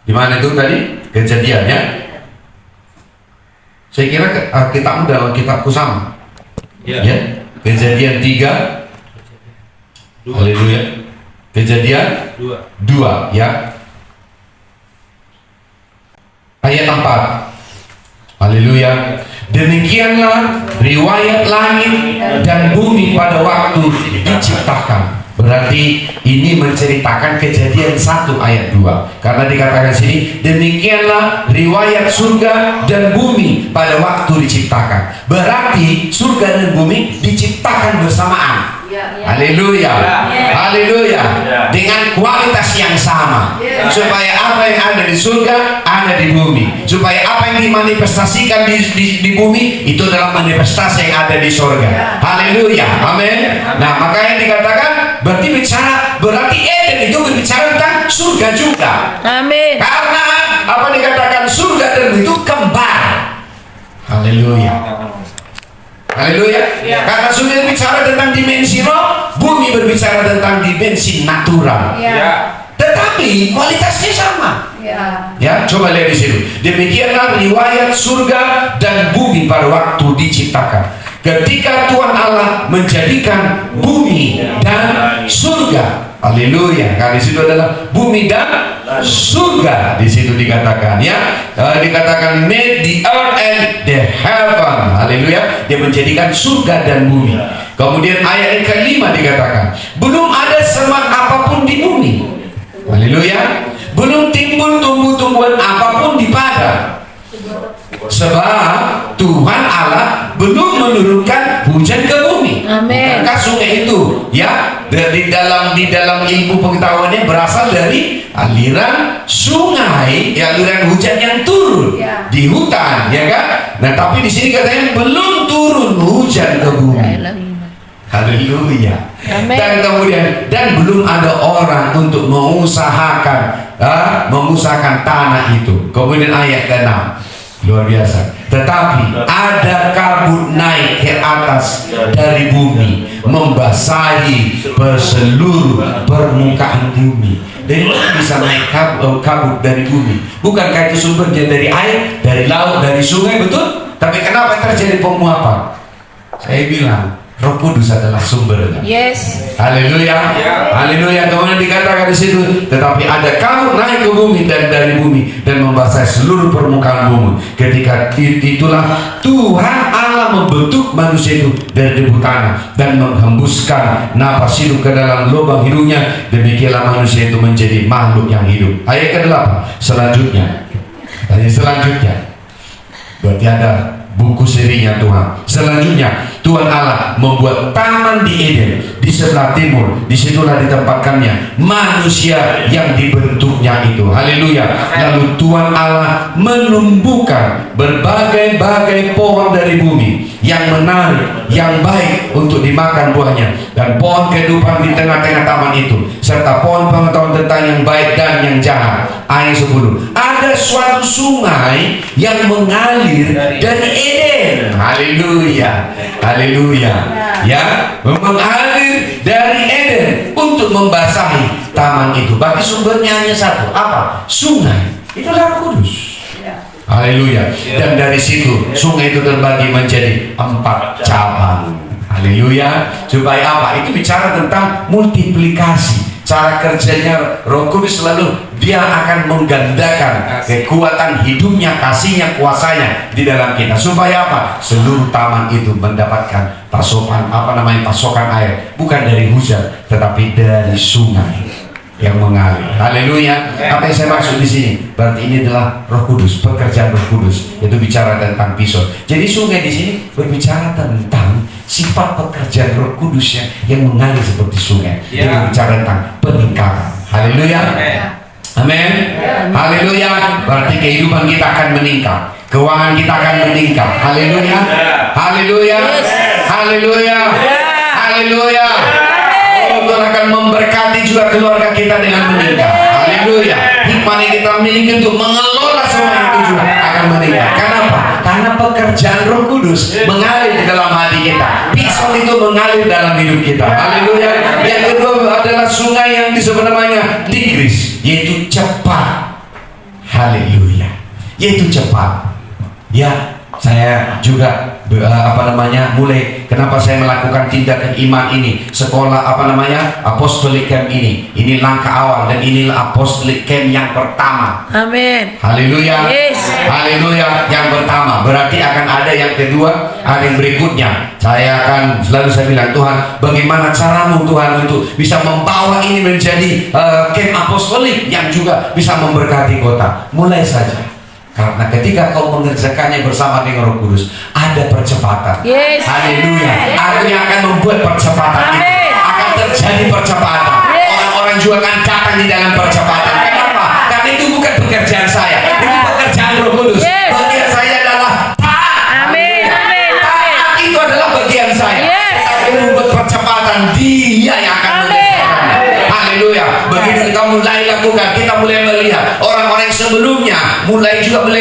Di mana itu tadi? Kejadian, ya. Saya kira kitabmu dalam kitabku sama. Ya. Kejadian 3. Haleluya. Kejadian 2, ya. Ayat 4. Haleluya. Demikianlah riwayat langit dan bumi pada waktu diciptakan. Berarti ini menceritakan Kejadian 1 ayat 2. Karena dikatakan sini, demikianlah riwayat surga dan bumi pada waktu diciptakan. Berarti surga dan bumi diciptakan bersamaan. Haleluya. Haleluya. Dengan kualitas yang sama. Supaya apa yang ada di surga ada di bumi. Supaya apa yang dimanifestasikan di bumi itu adalah manifestasi yang ada di surga. Haleluya. Amin. Nah, makanya dikatakan berarti Eden itu berbicara tentang surga juga. Amin. Karena apa dikatakan surga dan itu kembar. Haleluya. Haleluya. Karena surga berbicara tentang dimensi roh, bumi berbicara tentang dimensi natural. Tetapi kualitasnya sama. Ya, coba lihat di sini. Demikianlah riwayat surga dan bumi pada waktu diciptakan. Ketika Tuhan Allah menjadikan bumi dan surga. Haleluya. Karena di situ adalah bumi dan surga. Di situ dikatakan, ya. Dikatakan made the earth and the heaven. Haleluya. Dia menjadikan surga dan bumi. Kemudian ayat yang kelima dikatakan, belum ada semak apapun di bumi. Haleluya. Belum timbul tumbuh-tumbuhan apapun di padang. Sebab Tuhan Allah belum menurunkan hujan ke bumi. Amin. Bukankah sungai itu, ya, di dalam ilmu pengetahuannya berasal dari aliran sungai, ya, aliran hujan yang turun di hutan, ya kan? Nah, tapi di sini katanya belum turun hujan ke bumi. Haleluya. Amin. Dan kemudian belum ada orang untuk mengusahakan tanah itu. Kemudian ayat ke-6 luar biasa. Tetapi ada kabut naik ke atas dari bumi, membasahi seluruh permukaan bumi. Dari mana bisa naik kabut dari bumi? Bukankah itu sumbernya dari air, dari laut, dari sungai, betul? Tapi kenapa terjadi penguapan? Saya bilang Roh Kudus adalah sumbernya. Yes. Haleluya. Haleluya. Kemudian dikatakan di situ, tetapi ada kabut naik ke bumi dan dari bumi dan membasahi seluruh permukaan bumi. Ketika itulah Tuhan Allah membentuk manusia itu dari debu tanah dan menghembuskan napas hidup ke dalam lubang hidungnya. Demikianlah manusia itu menjadi makhluk yang hidup. Ayat ke-8 selanjutnya. Berarti ada buku serinya Tuhan. Selanjutnya Tuhan Allah membuat taman di Eden di sebelah timur. Disitulah ditempatkannya manusia yang dibentuknya itu. Haleluya. Lalu Tuhan Allah menumbuhkan berbagai-bagai pohon dari bumi yang menarik, yang baik untuk dimakan buahnya, dan pohon kehidupan di tengah-tengah taman itu, serta pohon pengetahuan tentang yang baik dan yang jahat. Ayat 10. Ada suatu sungai yang mengalir dari Eden. Haleluya. Haleluya. Ya, mengalir dari Eden untuk membasahi taman itu. Bagi sumbernya hanya satu. Apa? Sungai. Itulah Kudus. Haleluya. Dan dari situ sungai itu terbagi menjadi 4 cabang. Haleluya. Supaya apa? Itu bicara tentang multiplikasi. Cara kerjanya Roh Kudus selalu dia akan menggandakan kekuatan hidupnya, kasihnya, kuasanya di dalam kita. Supaya apa? Seluruh taman itu mendapatkan pasokan air, bukan dari hujan, tetapi dari sungai yang mengalir. Haleluya. Apa yang saya maksud di sini? Berarti ini adalah Roh Kudus, pekerjaan Roh Kudus. Itu bicara tentang pisau. Jadi sungai di sini berbicara tentang sifat pekerjaan Roh Kudus yang mengalir seperti sungai. Itu bicara tentang peningkatan. Haleluya. Amin. Haleluya. Berarti kehidupan kita akan meningkat, keuangan kita akan meningkat. Haleluya. Haleluya. Haleluya. Haleluya. Tuhan akan memberkati juga keluarga kita dengan meningkat. Haleluya. Hikmah yang kita miliki untuk mengelola semua itu juga akan meningkat. Kenapa? Karena pekerjaan Roh Kudus mengalir di dalam hati kita. Pisau itu mengalir dalam hidup kita. Haleluya. Yang kedua adalah sungai yang disebut namanya Tigris, yaitu cepat. Haleluya. Yaitu cepat. Ya, saya juga mulai kenapa saya melakukan tindakan iman ini, sekolah apostolic camp ini langkah awal, dan inilah apostolic camp yang pertama. Amin. Haleluya. Yes. Haleluya. Yang pertama berarti akan ada yang kedua, ada yang berikutnya. Saya bilang, Tuhan, bagaimana caramu Tuhan untuk bisa membawa ini menjadi camp apostolik yang juga bisa memberkati kota. Mulai saja. Karena ketika kau mengerjakannya bersama dengan Roh Kudus, ada percepatan. Yes. Haleluya. Aku yang akan membuat percepatan itu. Akan terjadi percepatan. Orang-orang juga akan datang di dalam percepatan. Kenapa? Karena itu bukan pekerjaan saya. Itu pekerjaan Roh Kudus. Bagian saya adalah taat. Amin. Amin. Taat itu adalah bagian saya. Aku membuat percepatan. Dia yang akan mengerjakannya. Haleluya. Begitu kita mulai lakukan, kita mulai melihat orang-orang yang sebelumnya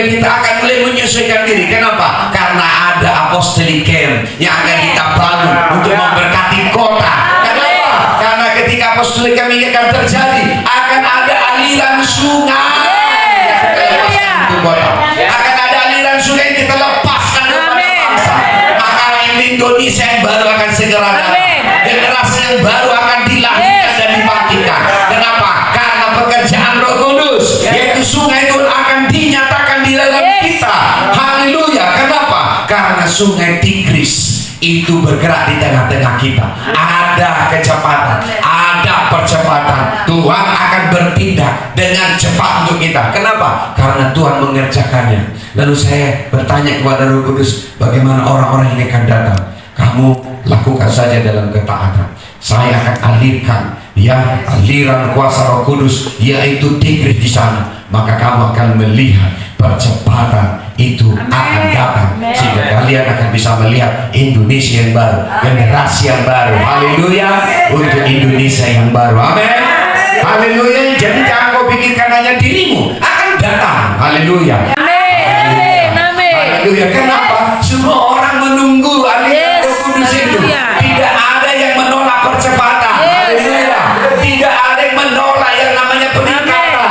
kita akan mulai menyesuaikan diri. Kenapa? Karena ada apostolic camp yang akan kita bangun untuk memberkati kota. Kenapa? Karena ketika apostolic camp ini akan terjadi, akan ada aliran sungai untuk kota. Akan ada aliran sungai yang kita lepaskan kepada bangsa. Maka Indonesia yang baru akan segera datang. Generasi yang baru akan dilahirkan dan dibangkitkan. Kenapa? Karena pekerjaan Roh Kudus, yaitu sungai itu akan dinyatakan di dalam kita. Haleluya. Kenapa? Karena sungai Tigris itu bergerak di tengah-tengah kita. Ada kecepatan, ada percepatan. Tuhan akan bertindak dengan cepat untuk kita. Kenapa? Karena Tuhan mengerjakannya. Lalu saya bertanya kepada Roh Kudus, bagaimana orang-orang ini akan datang? Kamu lakukan saja dalam ketaatan. Saya akan alirkan ya, aliran kuasa Roh Kudus, yaitu Tigris di sana, maka kamu akan melihat percepatan itu akan datang, sehingga kalian akan bisa melihat Indonesia yang baru, generasi yang baru. Haleluya, untuk Indonesia yang baru. Amin. Haleluya. Jadi jangan kau pikirkan hanya dirimu, akan datang. Haleluya. Haleluya. Kenapa? Semua orang menunggu aliran Roh Kudus itu. Tidak ada yang menolak percepatan. Haleluya. Tidak ada yang menolak yang namanya peningkatan.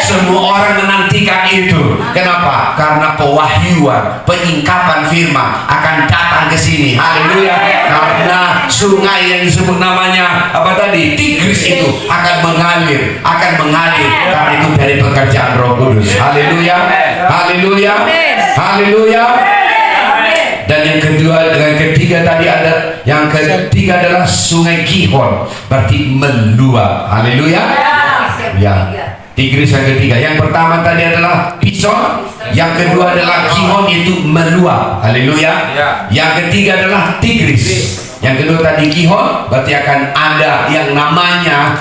Semua orang menantikan itu. Kenapa? Karena pewahyuan, penyingkapan firman akan datang ke sini. Haleluya. Karena sungai yang disebut namanya apa tadi? Tigris itu akan mengalir, karena itu dari pekerjaan Roh Kudus. Haleluya. Haleluya. Haleluya. Dan yang ketiga tadi ada, yang ketiga adalah sungai Gihon, berarti meluap. Haleluya. Ya. Tigris yang ketiga. Yang pertama tadi adalah Pison, yang kedua adalah Gihon, itu meluap. Haleluya. Yang ketiga adalah Tigris. Yang kedua tadi Gihon, berarti akan ada yang namanya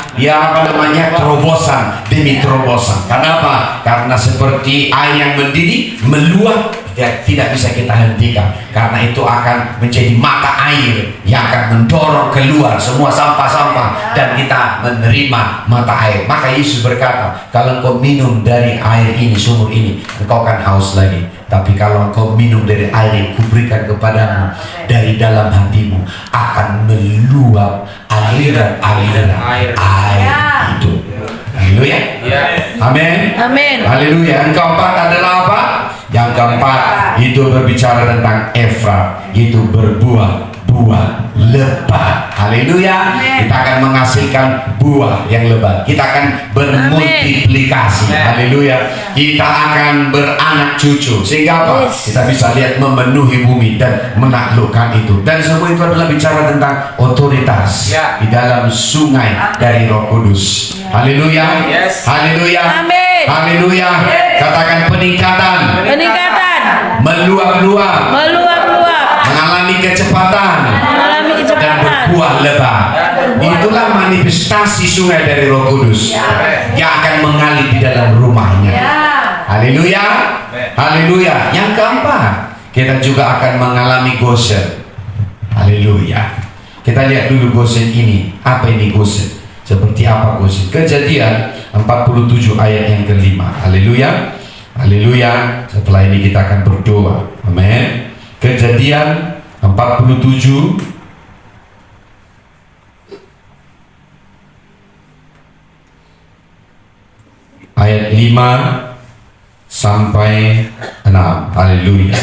terobosan demi terobosan. Kenapa? Karena seperti air yang mendidih meluap, tidak bisa kita hentikan, karena itu akan menjadi mata air yang akan mendorong keluar semua sampah-sampah dan kita menerima mata air. Maka Yesus berkata, kalau engkau minum dari air ini, sumur ini, engkau akan haus lagi. Tapi kalau engkau minum dari air yang kuberikan kepadamu, dari dalam hatimu akan meluap aliran-aliran air hidup. Haleluya. Amin. Amin. Haleluya. Yang keempat adalah apa? Yang keempat itu berbicara tentang Efrat, itu berbuah lebat. Haleluya. Kita akan menghasilkan buah yang lebat. Kita akan bermultiplikasi. Haleluya. Kita akan beranak cucu, sehingga apa? Kita bisa lihat memenuhi bumi dan menaklukkan itu. Dan semua itu adalah bicara tentang otoritas di dalam sungai dari Roh Kudus. Haleluya. Haleluya. Haleluya. Katakan peningkatan. Meluap-luap. Mengalami kecepatan. Dan berbuah lebat. Itulah manifestasi sungai dari Roh Kudus yang akan mengalir di dalam rumahnya. Haleluya. Haleluya. Yang keempat, kita juga akan mengalami Gosen. Haleluya. Kita lihat dulu Gosen ini. Apa ini Gosen? Seperti apa Gosen? Kejadian 47 ayat yang kelima. Haleluya. Haleluya. Setelah ini kita akan berdoa. Amin. Kejadian 47 ayat 5 sampai 6. Haleluya.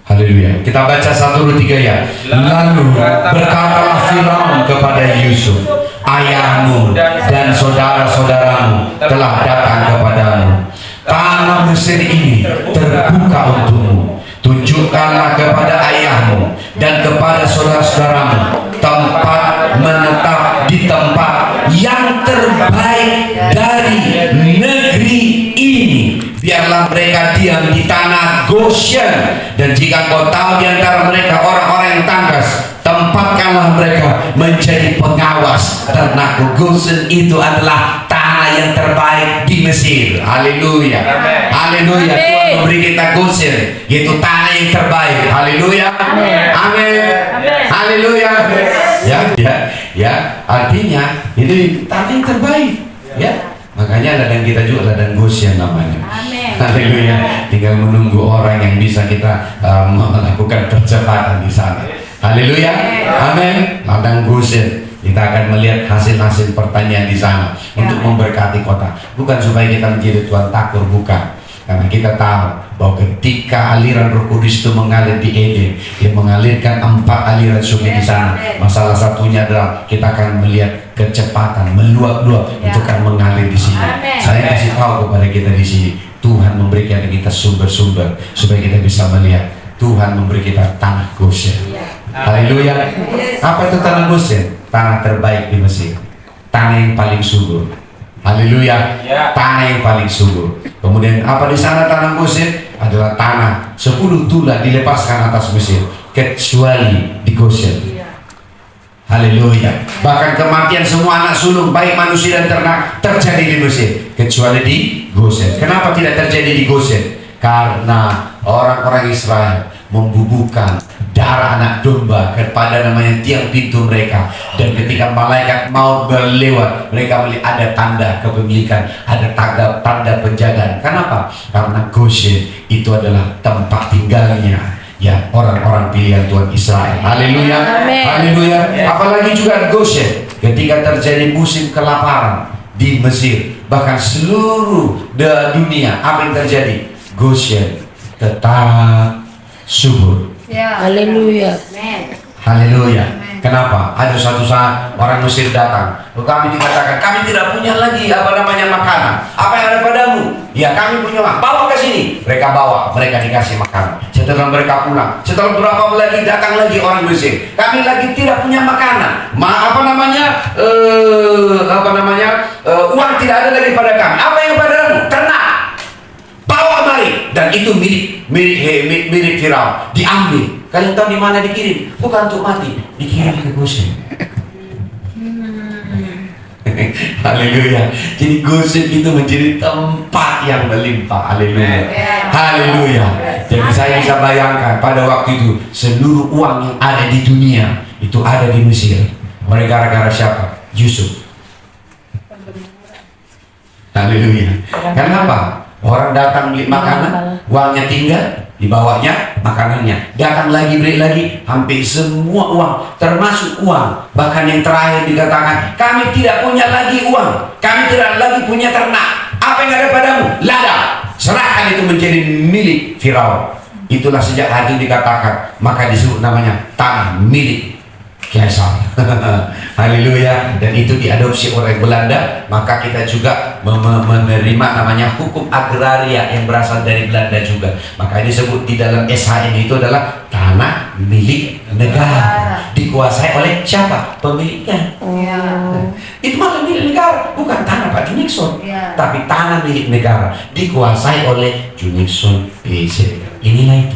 Haleluya. Kita baca 1, 2, 3 ya. Lalu berkatalah Firaun kepada Yusuf, ayahmu dan saudara-saudaramu telah datang kepadamu. Tanah Mesir ini terbuka untukmu. Tunjukkanlah kepada ayahmu dan kepada saudara-saudaramu tempat menetap di tempat yang terbaik dari negeri ini. Biarlah mereka diam di tanah Goshen. Dan jika kau tahu di antara mereka orang-orang yang tangkas, tempatkanlah mereka menjadi pengawas ternakku. Goshen itu adalah tanah yang terbaik di Mesir. Haleluya. Haleluya. Tuhan memberi kita Goshen, yaitu tanah yang terbaik. Haleluya. Amin. Haleluya. Ya, artinya ini tanah yang terbaik. Ya. Makanya ladang kita juga ladang Goshen namanya. Haleluya. Tinggal menunggu orang yang bisa kita melakukan percepatan di sana. Haleluya. Amin. Ladang Goshen. Kita akan melihat hasil-hasil pertanian di sana untuk memberkati kota. Bukan supaya kita menjadi tuan takur, bukan. Karena kita tahu bahwa ketika aliran Roh Kudus itu mengalir di Eden, dia mengalirkan 4 aliran sungai di sana. Masalah satunya adalah kita akan melihat kecepatan meluap-luap untuk akan mengalir di sini. Saya kasih tahu kepada kita di sini, Tuhan memberikan kita sumber-sumber supaya kita bisa melihat. Tuhan memberi kita tanah Goshen. Haleluya. Apa itu tanah Goshen? Tanah terbaik di Mesir. Tanah yang paling subur. Haleluya. Tanah yang paling subur. Kemudian apa di sana tanah Goshen? Adalah tanah 10 tulah dilepaskan atas Mesir, kecuali di Goshen. Haleluya. Bahkan kematian semua anak sulung baik manusia dan ternak terjadi di Mesir kecuali di Gosen. Kenapa tidak terjadi di Gosen? Karena orang-orang Israel membubuhkan darah anak domba kepada namanya tiang pintu mereka, dan ketika malaikat maut berlewat mereka melihat ada tanda kepemilikan, ada tanda penjagaan. Kenapa? Karena Gosen itu adalah tempat tinggalnya ya orang-orang pilihan Tuhan Israel. Haleluya. Haleluya. Apalagi juga Gosen ketika terjadi musim kelaparan di Mesir, bahkan seluruh dunia, apa yang terjadi? Gosen tetap subur. Haleluya. Haleluya. Kenapa? Ada suatu saat orang Mesir datang, kami dikatakan kami tidak punya lagi makanan. Apa yang ada padamu? Ya kami punya, bawa ke sini. Mereka bawa, mereka dikasih makanan. Setelah mereka pulang, setelah berapa lagi datang lagi orang Mesir, kami lagi tidak punya makanan. Uang tidak ada lagi pada kami. Apa yang padamu? Ternak. Bawa mari, dan itu milik Firaun, diambil. Kalian tahu di mana dikirim? Bukan untuk mati, dikirim ke Gosen. Haleluya. Jadi Gosen itu menjadi tempat yang melimpah. Haleluya. Haleluya. Jadi saya bisa bayangkan pada waktu itu seluruh uang yang ada di dunia itu ada di Mesir. Mereka gara-gara siapa? Yusuf. Haleluya. Kenapa? Orang datang beli makanan, uangnya tinggal, dibawanya makanannya. Datang lagi, beli lagi, hampir semua uang, termasuk uang. Bahkan yang terakhir dikatakan, kami tidak punya lagi uang, kami tidak lagi punya ternak. Apa yang ada padamu? Ladang. Serahkan itu menjadi milik Firaun. Itulah sejak hari itu dikatakan, maka disebut namanya tanah milik Kaisar. Haleluya. Dan itu diadopsi oleh Belanda, maka kita juga menerima namanya hukum agraria yang berasal dari Belanda juga. Maka disebut di dalam SHM itu adalah tanah milik negara. Dikuasai oleh siapa? Pemiliknya. Itu malah milik negara, bukan tanah Pak Junixon, tapi tanah milik negara dikuasai oleh Junixon PC. Inilah itu.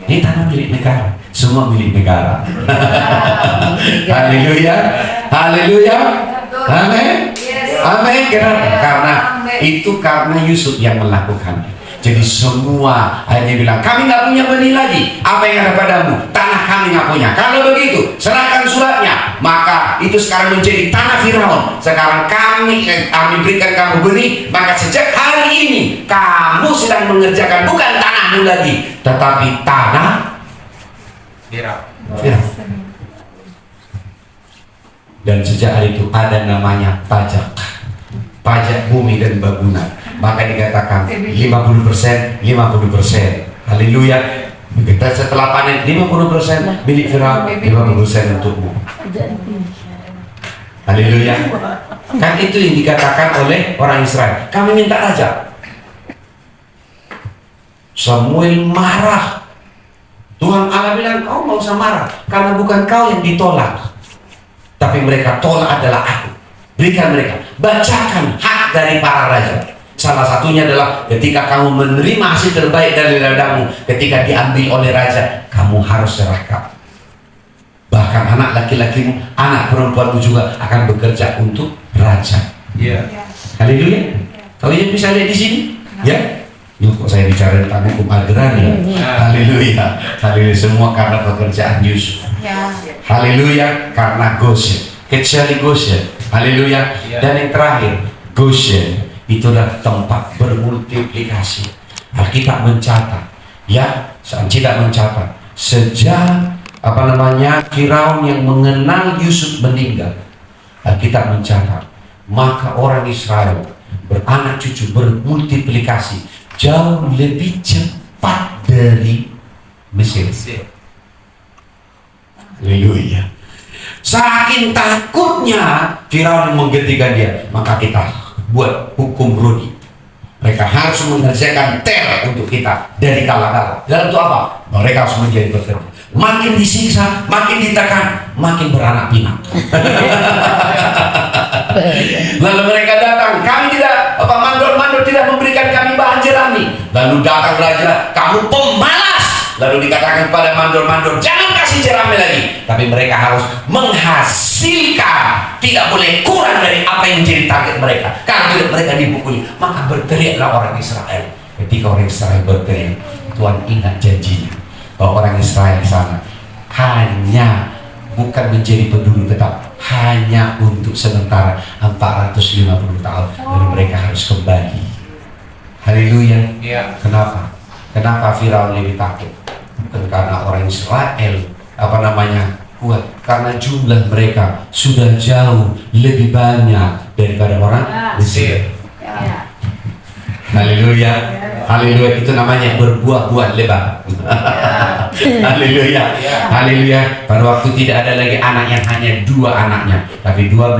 Ini tanah milik negara. Semua milik negara. Haleluya. Haleluya. Amin. Amin. Karena Yusuf yang melakukannya. Jadi semua akhirnya bilang, kami nggak punya benih lagi. Apa yang ada padamu? Tanah kami nggak punya. Kalau begitu, serahkan suratnya. Maka itu sekarang menjadi tanah Firaun. Sekarang kami berikan kamu benih. Maka sejak hari ini kamu sedang mengerjakan bukan tanahmu lagi, tetapi tanah Firaun. Dan sejak hari itu ada namanya pajak bumi dan bangunan. Maka dikatakan 50%. Haleluya. Kita setelah panen 50% milik Firaun, 50% untukmu. Haleluya. Kan itu yang dikatakan oleh orang Israel. Kami minta raja. Samuel marah. Tuhan Allah bilang, kau nggak usah marah, karena bukan kau yang ditolak, tapi mereka tolak adalah aku. Berikan mereka, bacakan hak dari para raja. Salah satunya adalah ketika kamu menerima hasil terbaik dari ladangmu, ketika diambil oleh raja, kamu harus serahkan. Bahkan anak laki-lakimu, anak perempuanmu juga akan bekerja untuk raja. Haleluya. Kau yang bisa lihat di sini, ya. Yuk, kok saya bicara tentang hukum agraria. Haleluya. Haleluya. Semua karena pekerjaan Yusuf. Haleluya. Karena Gosen. Kecuali Gosen. Haleluya. Dan yang terakhir, Gosen itulah tempat bermultiplikasi. Alkitab mencatat, ya, tidak mencatat sejak Firaun yang mengenal Yusuf meninggal. Alkitab mencatat, maka orang Israel beranak cucu bermultiplikasi jauh lebih cepat dari Mesir. Haleluya. Saking takutnya Firaun menggentikan dia, maka kita buat hukum Rodi. Mereka harus mengerjakan ter untuk kita dari kala-kala. Dan untuk apa? Mereka harus menjadi bekerja. Makin disiksa, makin ditekan, makin beranak pinak. Lalu mereka datang, kami tidak, mandor-mandor tidak memberikan kami bahan jerami. Lalu datang raja, kamu pemalas, Lalu dikatakan kepada mandor-mandor, jangan kasih jerami lagi, tapi mereka harus menghasilkan, tidak boleh kurang dari apa yang menjadi target mereka. Kalau tidak mereka dipukuli, maka berteriaklah orang Israel. Ketika orang Israel berteriak, Tuhan ingat janjinya bahwa orang Israel di sana hanya bukan menjadi penduduk tetap, hanya untuk sementara 450 tahun, lalu mereka harus kembali. Haleluya. Kenapa? Kenapa Firaun lebih takut? Bukan karena orang Israel kuat, karena jumlah mereka sudah jauh lebih banyak daripada orang Mesir. Haleluya. Haleluya, itu namanya berbuah-buah lebat. Haleluya. Haleluya. Pada waktu tidak ada lagi anak yang hanya 2 anaknya, tapi 12.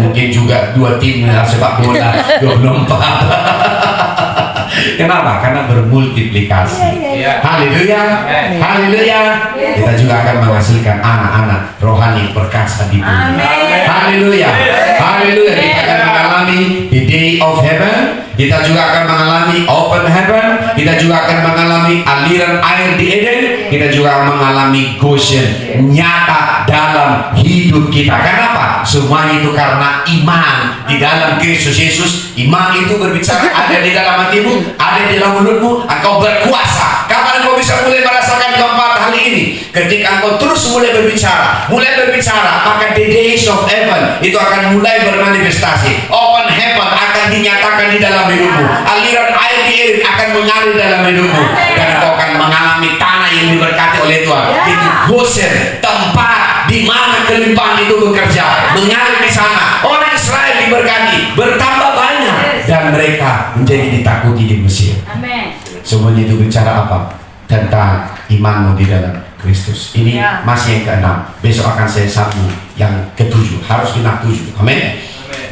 Mungkin juga 2 tim sepak bola 24. Kenapa? Karena bermultiplikasi. Haleluya. Haleluya. Kita juga akan menghasilkan anak-anak rohani perkasa di bumi. Haleluya. Haleluya. Kita akan mengalami the day of heaven. Kita juga akan mengalami open heaven. Kita juga akan mengalami aliran air di Eden. Kita juga akan mengalami Goshen nyata dalam hidup kita. Kenapa? Semuanya itu karena iman di dalam Kristus Yesus. Iman itu berbicara ada di dalam hatimu, ada di dalam mulutmu. Engkau berkuasa. Kapan engkau bisa mulai merasakan keempat hal ini? Ketika engkau terus mulai berbicara, maka the days of heaven itu akan mulai bermanifestasi. Open heaven akan dinyatakan di dalam hidupmu. Aliran air di Eden akan mengalir dalam hidupmu, dan engkau akan mengalami tanah yang diberkati oleh Tuhan. Itu Goshen, tempat di mana kelimpahan itu bekerja, mengalir di sana. Orang Israel diberkati, bertambah banyak, dan mereka menjadi ditakuti di Mesir. Semuanya itu bicara apa? Tentang imanmu di dalam Kristus. Ini masih yang ke-6. Besok akan saya sambung yang ke-7. Harus genap 7. Amin.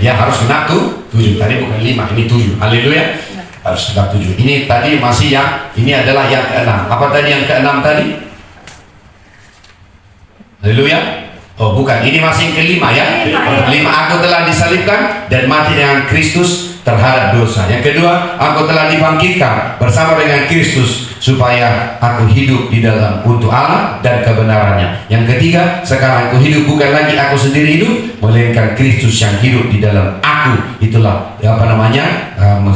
Ya, harus genap 7. Tadi bukan 5, ini 7. Haleluya. Harus genap 7. Ini tadi masih ini adalah yang ke-6. Apa tadi yang ke-6 tadi? Haleluya. Oh bukan, ini masih yang ke-5 ya. 5, aku telah disalibkan dan mati dengan Kristus terhadap dosa. Yang kedua, aku telah dibangkitkan bersama dengan Kristus supaya aku hidup di dalam untuk Allah dan kebenarannya. Yang ketiga, sekarang aku hidup bukan lagi aku sendiri hidup, melainkan Kristus yang hidup di dalam aku. Itulah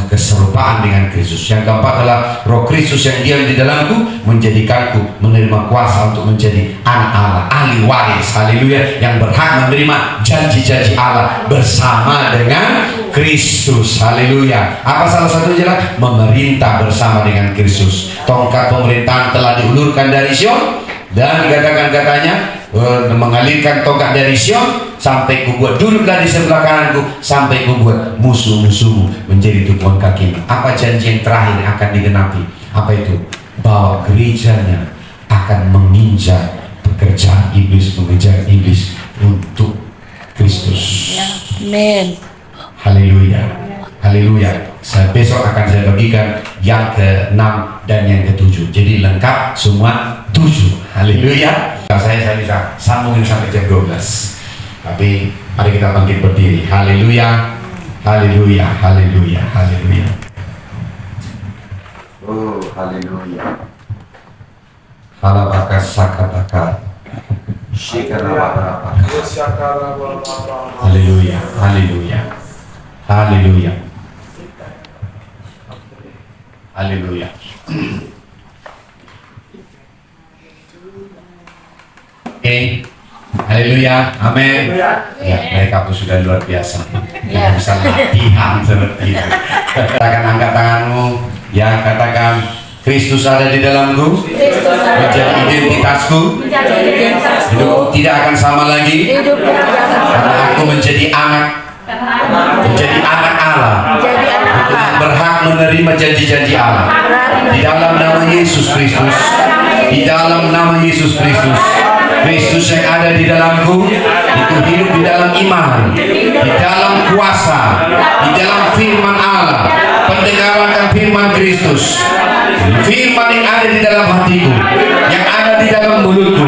keserupaan dengan Kristus. Yang keempat adalah Roh Kristus yang diam di dalamku menjadikanku menerima kuasa untuk menjadi anak Allah, ahli waris. Haleluya, yang berhak menerima janji-janji Allah bersama dengan Kristus. Haleluya. Apa salah satunya? Memerintah bersama dengan Kristus. Tongkat pemerintahan telah diulurkan dari Sion, dan dikatakan katanya mengalirkan tongkat dari Sion sampai kubuat duduklah di sebelah kananku, sampai kubuat musuh-musuhmu menjadi tumpuan kakimu. Apa janji yang terakhir yang akan digenapi? Apa itu? Bahwa gerejanya akan menginjak pekerjaan iblis, mengejar iblis untuk Kristus. Amin. Haleluya. Haleluya. Besok akan saya bagikan yang ke-6 dan yang ke-7. Jadi lengkap semua 7. Haleluya. Saya bisa sambungin sampai jam 12. Tapi mari kita bangkit berdiri. Haleluya. Haleluya. Haleluya. Haleluya. Oh, haleluya. Halabaka sakataka. Shikarabaka. Haleluya. Haleluya. Haleluya. Haleluya. Oke. Haleluya. Amin. Ya, mereka pun sudah luar biasa. Kita bisa latihan seperti itu. Katakan, angkat tanganmu. Ya, katakan, Kristus ada di dalamku, menjadi identitasku. Hidupku tidak akan sama lagi, karena aku menjadi anak Allah, untuk berhak menerima janji-janji Allah. Di dalam nama Yesus Kristus, di dalam nama Yesus Kristus, Kristus yang ada di dalamku itu hidup di dalam iman, di dalam kuasa, di dalam firman Allah, pendengaran akan firman Kristus, firman yang ada di dalam hatiku, yang ada di dalam mulutku,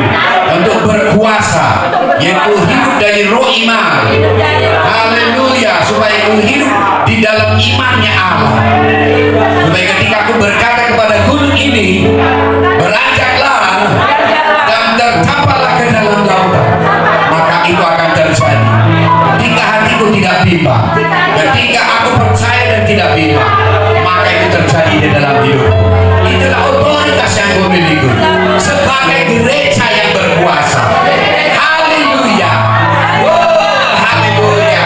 untuk berkuasa, yaitu hidup dari roh iman. Haleluya, supaya aku hidup di dalam imannya Allah, supaya ketika aku berkata kepada gunung ini, beranjak Ketika aku percaya dan tidak bimbang, maka itu terjadi di dalam hidupku. Itulah otoritas yang gue miliki sebagai gereja yang berkuasa. Haleluya. Oh, haleluya.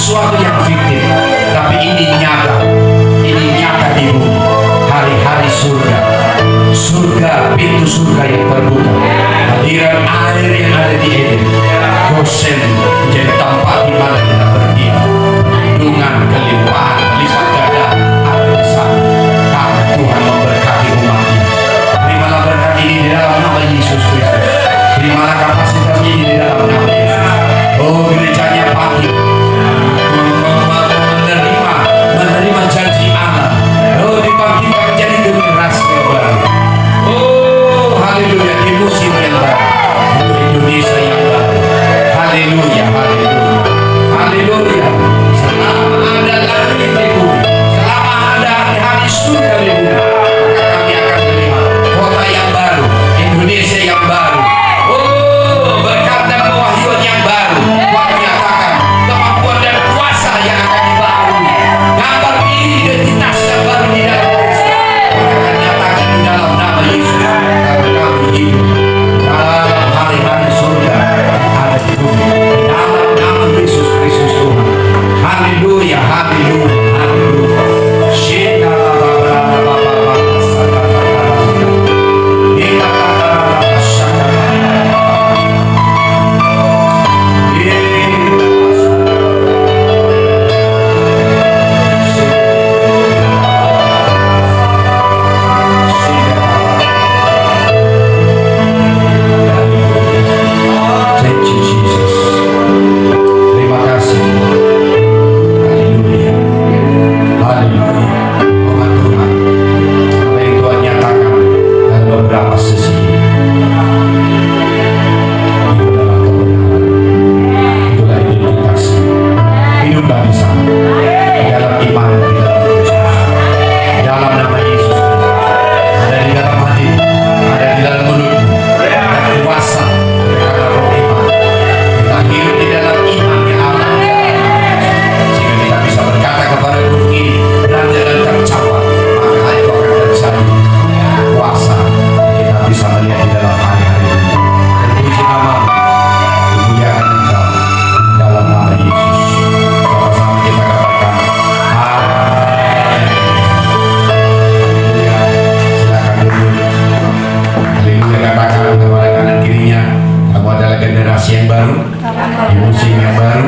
sesuatu yang fiktif, tapi ini nyata. Ini nyata di bumi. Hari-hari surga, pintu surga yang terbuka, hadiran air yang ada di Eden, Gosen menjadi tempat di mana kita berdiam, perlindungan, kelimpahan, lipat ganda ada di sana. Karena Tuhan memberkati umatnya. Terimalah berkat ini di dalam nama Yesus Kristus. Terimalah kapasitas ini di dalam nama Yesus. Oh, gerejanya pagi menerima janji Allah. Oh, dibangkitkan menjadi generasi yang baru. Oh, haleluya, di musim yang baru, untuk Indonesia yang baru. Haleluya, haleluya, haleluya. Selama ada langit di bumi, selama ada hari surga di bumi, maka kami akan melihat kota yang baru, Indonesia yang baru. Oh, berkat dan pewahyuan yang baru, Tuhan menyatakan kemampuan dan kuasa yang akan dibangun. Gambar diri identitas yang baru di dalam Kristus akan nyatakan di dalam nama Yesus. Karena kami hidup dalam hari-hari surga ada di bumi, dalam nama Yesus Kristus Tuhan. Haleluya, haleluya, haleluya. Thank you, Jesus. Terima kasih. Haleluya. Haleluya. Oh Tuhan, apa yang Tuhan nyatakan dalam beberapa sesi, itulah kebenaran, itulah identitas. Hiduplah di sana, di dalam iman, di dalam Kristus, di dalam nama Yesus Kristus. Ada di dalam hati, ada di dalam mulutmu, ada kuasa karena roh iman. Kita hidup di dalam iman yang Allah di dalam nama Yesus. Sehingga kita bisa berkata kepada gunung ini, berada dan tercapai, maka hal itu akan terjadi. Kuasa kita bisa melihat di dalam hari-hari ini. Terpuji namamu, dimuliakan Engkau dalam nama Yesus. Sama-sama kita katakan, haleluya. Silakan duduk. Haleluya, katakan kepada kanan kirinya, kamu adalah generasi yang baru, di musim yang baru.